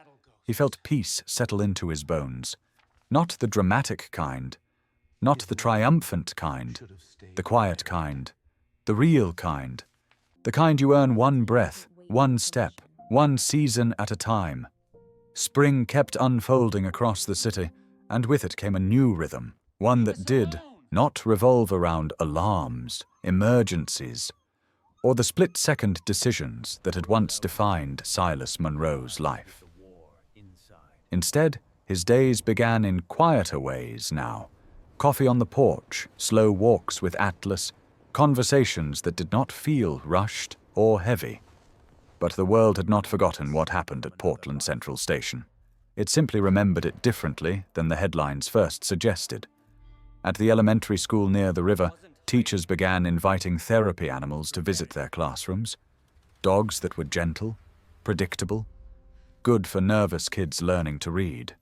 he felt peace settle into his bones. Not the dramatic kind, not the triumphant kind, the quiet kind, the real kind, the kind you earn one breath, one step, one season at a time. Spring kept unfolding across the city, and with it came a new rhythm, one that did not revolve around alarms, emergencies, or the split-second decisions that had once defined Silas Monroe's life. Instead, his days began in quieter ways now. Coffee on the porch, slow walks with Atlas, conversations that did not feel rushed or heavy. But the world had not forgotten what happened at Portland Central Station. It simply remembered it differently than the headlines first suggested. At the elementary school near the river, teachers began inviting therapy animals to visit their classrooms. Dogs that were gentle, predictable, good for nervous kids learning to read.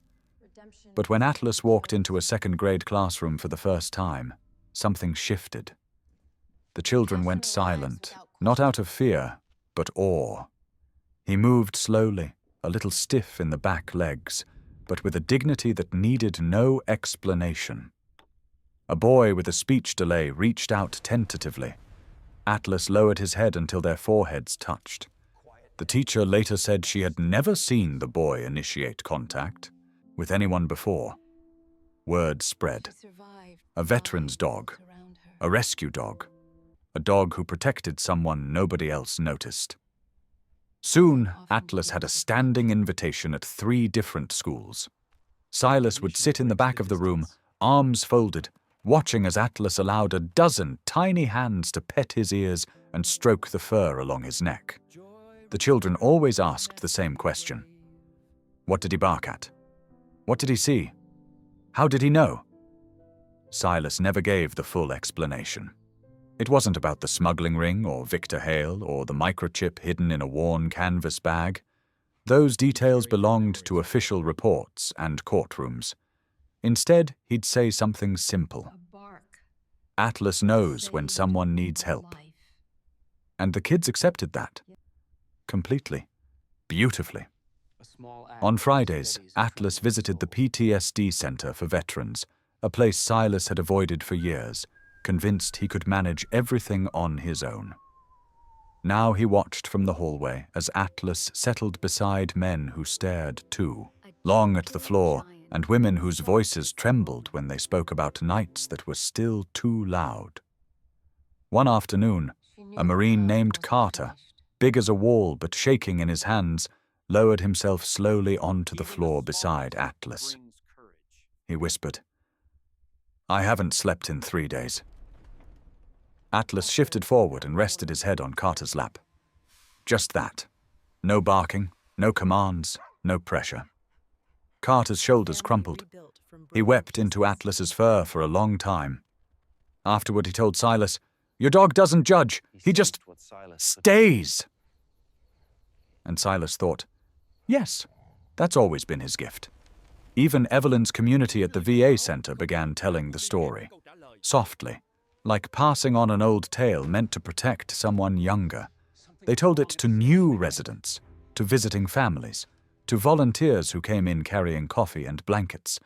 But when Atlas walked into a second-grade classroom for the first time, something shifted. The children went silent, not out of fear, but awe. He moved slowly, a little stiff in the back legs, but with a dignity that needed no explanation. A boy with a speech delay reached out tentatively. Atlas lowered his head until their foreheads touched. The teacher later said she had never seen the boy initiate contact with anyone before. Word spread. A veteran's dog, a rescue dog, a dog who protected someone nobody else noticed. Soon, Atlas had a standing invitation at 3 different schools. Silas would sit in the back of the room, arms folded, watching as Atlas allowed a dozen tiny hands to pet his ears and stroke the fur along his neck. The children always asked the same question. What did he bark at? What did he see? How did he know? Silas never gave the full explanation. It wasn't about the smuggling ring or Victor Hale or the microchip hidden in a worn canvas bag. Those details belonged to official reports and courtrooms. Instead, he'd say something simple. Atlas knows when someone needs help. And the kids accepted that. Completely. Beautifully. On Fridays, Atlas visited the PTSD Center for Veterans, a place Silas had avoided for years, convinced he could manage everything on his own. Now he watched from the hallway as Atlas settled beside men who stared too, long at the floor, and women whose voices trembled when they spoke about nights that were still too loud. One afternoon, a Marine named Carter, big as a wall but shaking in his hands, lowered himself slowly onto the floor beside Atlas. He whispered, "I haven't slept in 3 days." Atlas shifted forward and rested his head on Carter's lap. Just that. No barking, no commands, no pressure. Carter's shoulders crumpled. He wept into Atlas's fur for a long time. Afterward, he told Silas, "Your dog doesn't judge. He just stays." And Silas thought, yes, that's always been his gift. Even Evelyn's community at the VA center began telling the story, softly, like passing on an old tale meant to protect someone younger. They told it to new residents, to visiting families, to volunteers who came in carrying coffee and blankets.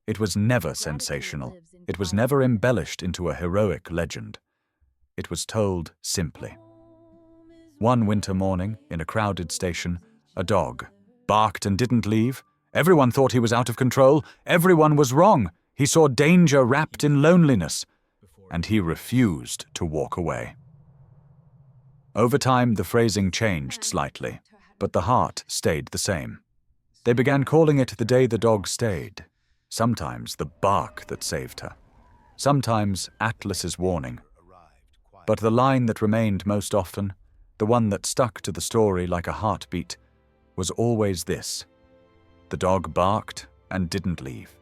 It was never sensational. It was never embellished into a heroic legend. It was told simply. One winter morning, in a crowded station, a dog barked and didn't leave. Everyone thought he was out of control. Everyone was wrong. He saw danger wrapped in loneliness, and he refused to walk away. Over time, the phrasing changed slightly, but the heart stayed the same. They began calling it the day the dog stayed. Sometimes the bark that saved her. Sometimes Atlas's warning. But the line that remained most often, the one that stuck to the story like a heartbeat, was always this: the dog barked and didn't leave.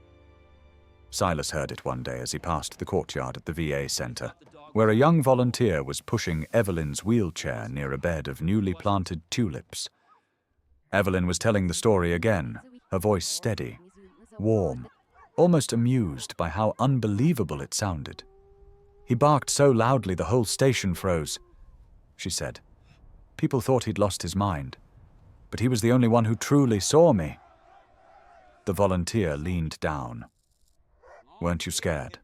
Silas heard it one day as he passed the courtyard at the VA center, where a young volunteer was pushing Evelyn's wheelchair near a bed of newly planted tulips. Evelyn was telling the story again, her voice steady, warm, almost amused by how unbelievable it sounded. "He barked so loudly the whole station froze," she said. "People thought he'd lost his mind, but he was the only one who truly saw me." The volunteer leaned down. "Weren't you scared?"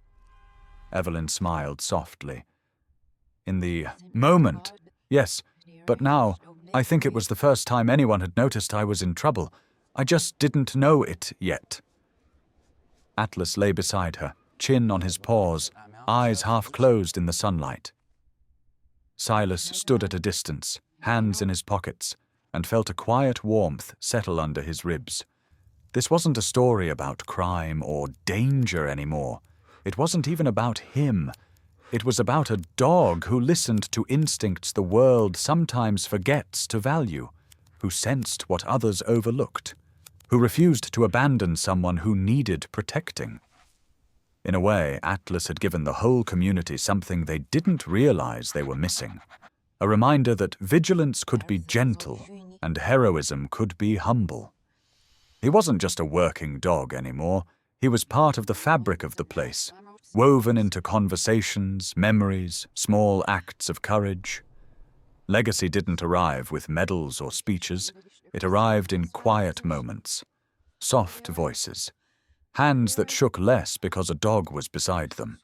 Evelyn smiled softly. "In the moment, yes, but now, I think it was the first time anyone had noticed I was in trouble. I just didn't know it yet." Atlas lay beside her, chin on his paws, eyes half closed in the sunlight. Silas stood at a distance, hands in his pockets, and felt a quiet warmth settle under his ribs. This wasn't a story about crime or danger anymore. It wasn't even about him. It was about a dog who listened to instincts the world sometimes forgets to value, who sensed what others overlooked, who refused to abandon someone who needed protecting. In a way, Atlas had given the whole community something they didn't realize they were missing. A reminder that vigilance could be gentle and heroism could be humble. He wasn't just a working dog anymore. He was part of the fabric of the place, woven into conversations, memories, small acts of courage. Legacy didn't arrive with medals or speeches. It arrived in quiet moments, soft voices, hands that shook less because a dog was beside them.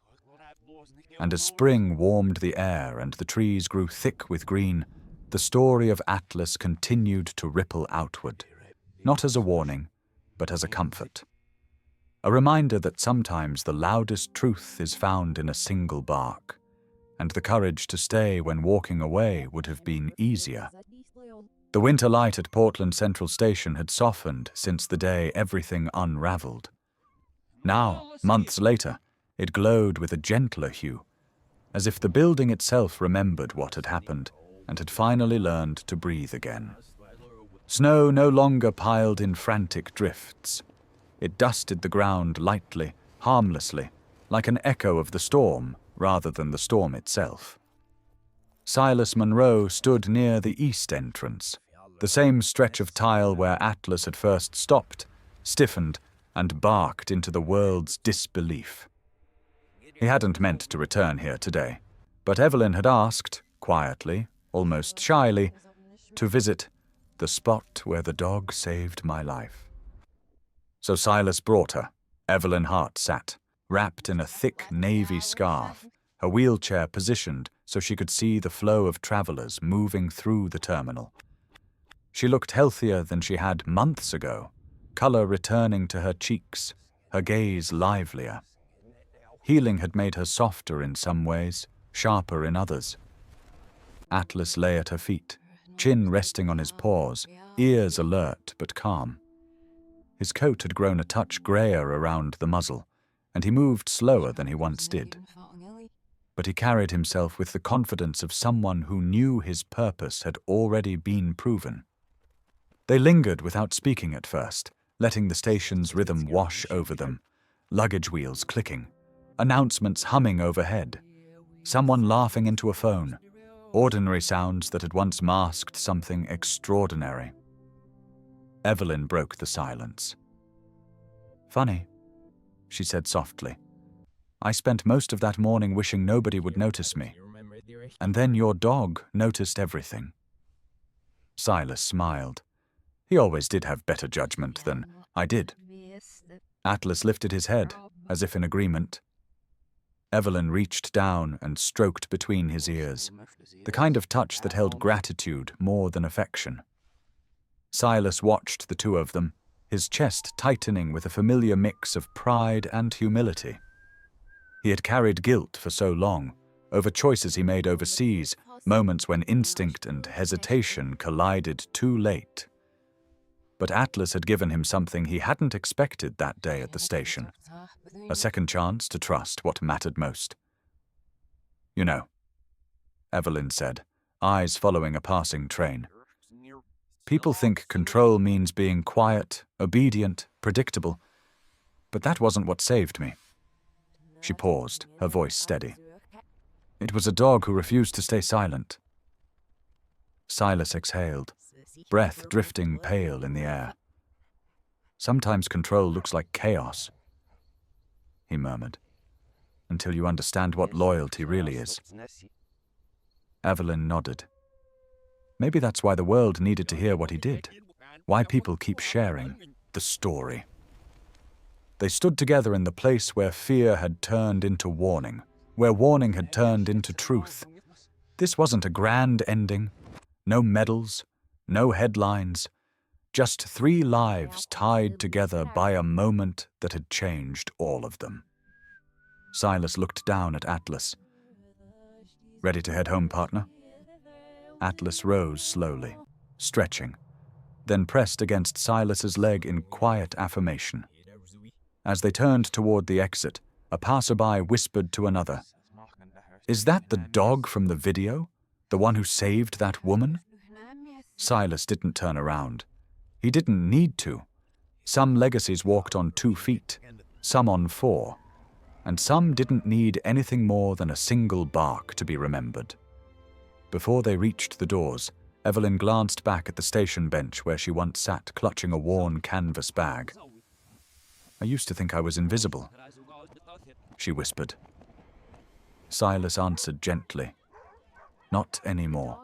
And as spring warmed the air and the trees grew thick with green, the story of Atlas continued to ripple outward, not as a warning, but as a comfort. A reminder that sometimes the loudest truth is found in a single bark, and the courage to stay when walking away would have been easier. The winter light at Portland Central Station had softened since the day everything unraveled. Now, months later, it glowed with a gentler hue, as if the building itself remembered what had happened and had finally learned to breathe again. Snow no longer piled in frantic drifts. It dusted the ground lightly, harmlessly, like an echo of the storm rather than the storm itself. Silas Monroe stood near the east entrance, the same stretch of tile where Atlas had first stopped, stiffened, and barked into the world's disbelief. He hadn't meant to return here today, but Evelyn had asked, quietly, almost shyly, to visit the spot where the dog saved my life. So Silas brought her. Evelyn Hart sat, wrapped in a thick navy scarf, her wheelchair positioned so she could see the flow of travelers moving through the terminal. She looked healthier than she had months ago, color returning to her cheeks, her gaze livelier. Healing had made her softer in some ways, sharper in others. Atlas lay at her feet, chin resting on his paws, ears alert but calm. His coat had grown a touch grayer around the muzzle, and he moved slower than he once did. But he carried himself with the confidence of someone who knew his purpose had already been proven. They lingered without speaking at first, letting the station's rhythm wash over them, luggage wheels clicking, announcements humming overhead, someone laughing into a phone, ordinary sounds that had once masked something extraordinary. Evelyn broke the silence. "Funny," she said softly. "I spent most of that morning wishing nobody would notice me. And then your dog noticed everything." Silas smiled. He always did have better judgment than I did. Atlas lifted his head, as if in agreement. Evelyn reached down and stroked between his ears, the kind of touch that held gratitude more than affection. Silas watched the two of them, his chest tightening with a familiar mix of pride and humility. He had carried guilt for so long, over choices he made overseas, moments when instinct and hesitation collided too late. But Atlas had given him something he hadn't expected that day at the station, a second chance to trust what mattered most. "You know," Evelyn said, eyes following a passing train, "people think control means being quiet, obedient, predictable, but that wasn't what saved me." She paused, her voice steady. "It was a dog who refused to stay silent." Silas exhaled, breath drifting pale in the air. "Sometimes control looks like chaos," he murmured, "until you understand what loyalty really is." Evelyn nodded. Maybe that's why the world needed to hear what he did, why people keep sharing the story. They stood together in the place where fear had turned into warning, where warning had turned into truth. This wasn't a grand ending, no medals, no headlines, just 3 lives tied together by a moment that had changed all of them. Silas looked down at Atlas. "Ready to head home, partner?" Atlas rose slowly, stretching, then pressed against Silas's leg in quiet affirmation. As they turned toward the exit, a passerby whispered to another, "Is that the dog from the video? The one who saved that woman?" Silas didn't turn around. He didn't need to. Some legacies walked on 2 feet, some on 4, and some didn't need anything more than a single bark to be remembered. Before they reached the doors, Evelyn glanced back at the station bench where she once sat clutching a worn canvas bag. "I used to think I was invisible," she whispered. Silas answered gently, "Not anymore."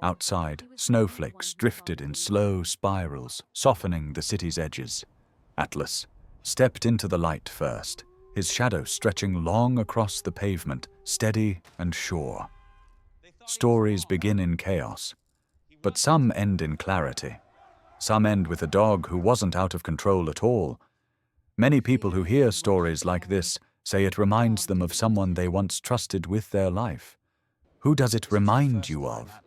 Outside, snowflakes drifted in slow spirals, softening the city's edges. Atlas stepped into the light first, his shadow stretching long across the pavement, steady and sure. Stories begin in chaos, but some end in clarity. Some end with a dog who wasn't out of control at all. Many people who hear stories like this say it reminds them of someone they once trusted with their life. Who does it remind you of?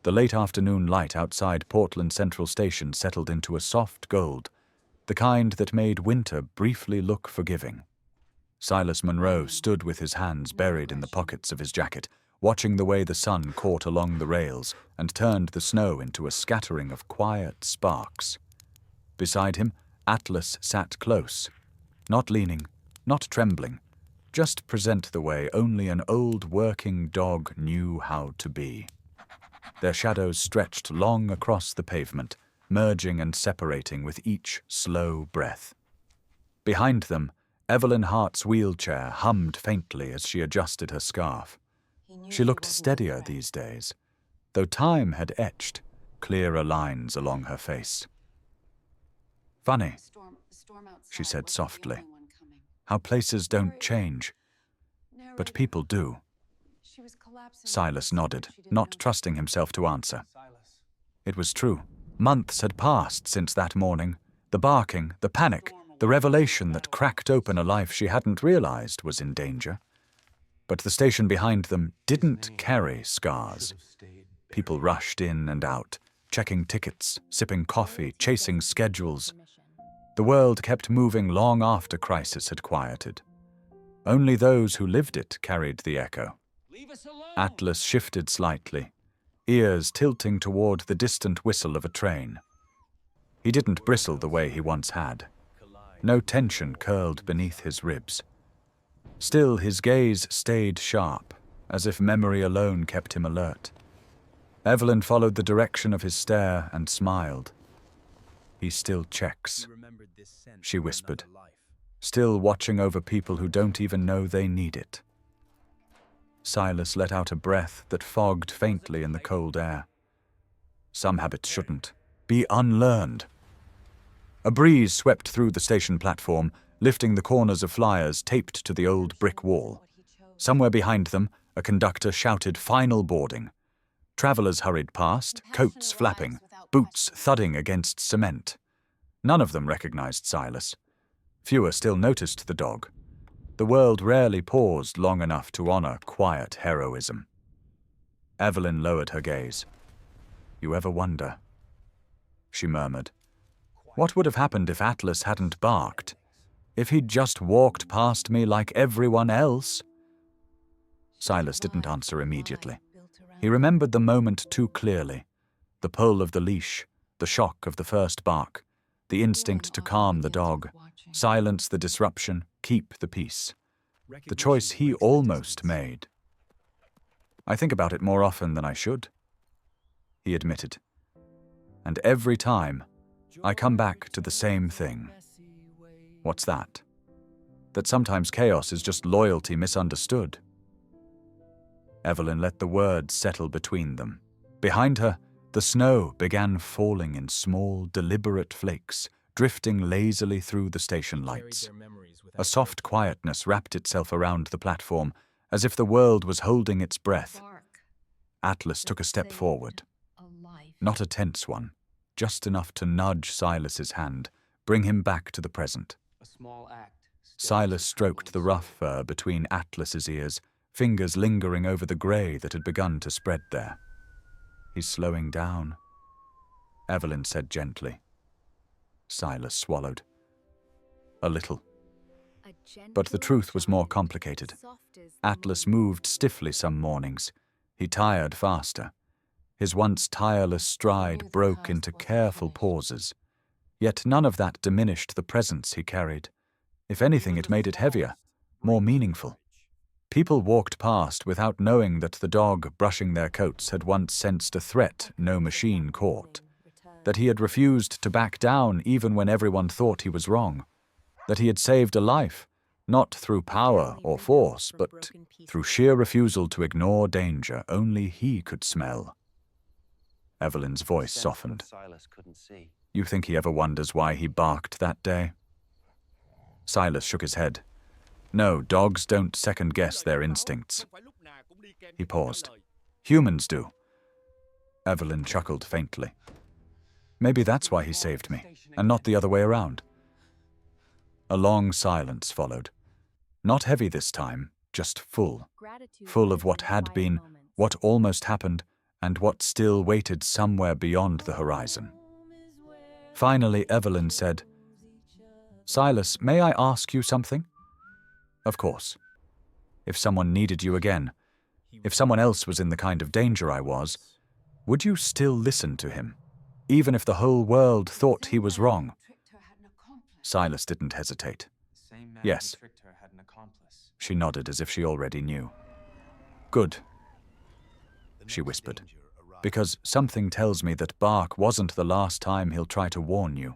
The late afternoon light outside Portland Central Station settled into a soft gold, the kind that made winter briefly look forgiving. Silas Monroe stood with his hands buried in the pockets of his jacket, watching the way the sun caught along the rails and turned the snow into a scattering of quiet sparks. Beside him, Atlas sat close, not leaning, not trembling, just present the way only an old working dog knew how to be. Their shadows stretched long across the pavement, merging and separating with each slow breath. Behind them, Evelyn Hart's wheelchair hummed faintly as she adjusted her scarf. She looked steadier these days, though time had etched clearer lines along her face. "Funny," she said softly, "how places don't change, but people do." Silas nodded, not trusting himself to answer. It was true. Months had passed since that morning. The barking, the panic, the revelation that cracked open a life she hadn't realized was in danger. But the station behind them didn't carry scars. People rushed in and out, checking tickets, sipping coffee, chasing schedules. The world kept moving long after crisis had quieted. Only those who lived it carried the echo. Atlas shifted slightly, ears tilting toward the distant whistle of a train. He didn't bristle the way he once had. No tension curled beneath his ribs. Still, his gaze stayed sharp, as if memory alone kept him alert. Evelyn followed the direction of his stare and smiled. "He still checks," she whispered, "still watching over people who don't even know they need it." Silas let out a breath that fogged faintly in the cold air. Some habits shouldn't be unlearned. A breeze swept through the station platform, lifting the corners of flyers taped to the old brick wall. Somewhere behind them, a conductor shouted final boarding. Travelers hurried past, coats flapping, boots thudding against cement. None of them recognized Silas. Fewer still noticed the dog. The world rarely paused long enough to honor quiet heroism. Evelyn lowered her gaze. "You ever wonder?" she murmured. "What would have happened if Atlas hadn't barked? If he'd just walked past me like everyone else?" Silas didn't answer immediately. He remembered the moment too clearly. The pull of the leash, the shock of the first bark, the instinct to calm the dog, silence the disruption, keep the peace. The choice he almost made. "I think about it more often than I should," he admitted. "And every time, I come back to the same thing." "What's that?" "That sometimes chaos is just loyalty misunderstood." Evelyn let the words settle between them. Behind her, the snow began falling in small, deliberate flakes, drifting lazily through the station lights. A soft quietness wrapped itself around the platform, as if the world was holding its breath. Atlas took a step forward. Not a tense one, just enough to nudge Silas's hand, bring him back to the present. Silas stroked the rough fur between Atlas's ears, fingers lingering over the grey that had begun to spread there. "He's slowing down," Evelyn said gently. Silas swallowed. "A little." But the truth was more complicated. Atlas moved stiffly some mornings. He tired faster. His once tireless stride broke into careful pauses. Yet none of that diminished the presence he carried. If anything, it made it heavier, more meaningful. People walked past without knowing that the dog brushing their coats had once sensed a threat no machine caught. That he had refused to back down even when everyone thought he was wrong. That he had saved a life, not through power or force, but through sheer refusal to ignore danger only he could smell. Evelyn's voice softened. "You think he ever wonders why he barked that day?" Silas shook his head. "No, dogs don't second-guess their instincts." He paused. "Humans do." Evelyn chuckled faintly. "Maybe that's why he saved me, and not the other way around." A long silence followed. Not heavy this time, just full. Full of what had been, what almost happened, and what still waited somewhere beyond the horizon. Finally, Evelyn said, "Silas, may I ask you something?" "Of course. If someone needed you again, if someone else was in the kind of danger I was, would you still listen to him, even if the whole world thought he was wrong?" Silas didn't hesitate. "Yes." She nodded as if she already knew. "Good," she whispered, "because something tells me that bark wasn't the last time he'll try to warn you."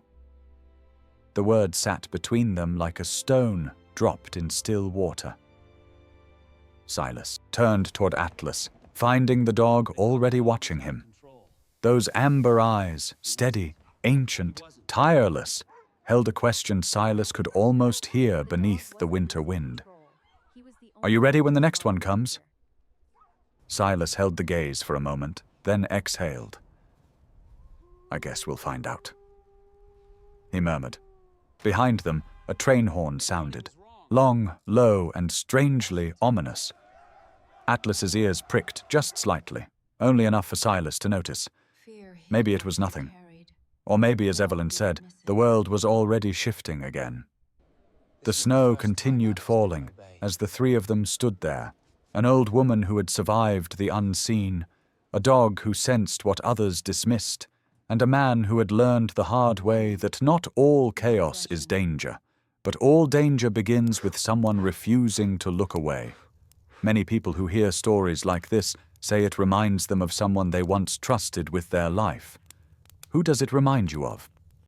The word sat between them like a stone dropped in still water. Silas turned toward Atlas, finding the dog already watching him. Those amber eyes, steady, ancient, tireless, held a question Silas could almost hear beneath the winter wind. "Are you ready when the next one comes?" Silas held the gaze for a moment, then exhaled. "I guess we'll find out," he murmured. Behind them, a train horn sounded, long, low, and strangely ominous. Atlas's ears pricked just slightly, only enough for Silas to notice. Maybe it was nothing. Or maybe, as Evelyn said, the world was already shifting again. The snow continued falling as the three of them stood there, an old woman who had survived the unseen, a dog who sensed what others dismissed, and a man who had learned the hard way that not all chaos is danger, but all danger begins with someone refusing to look away. Many people who hear stories like this say it reminds them of someone they once trusted with their life. Who does it remind you of?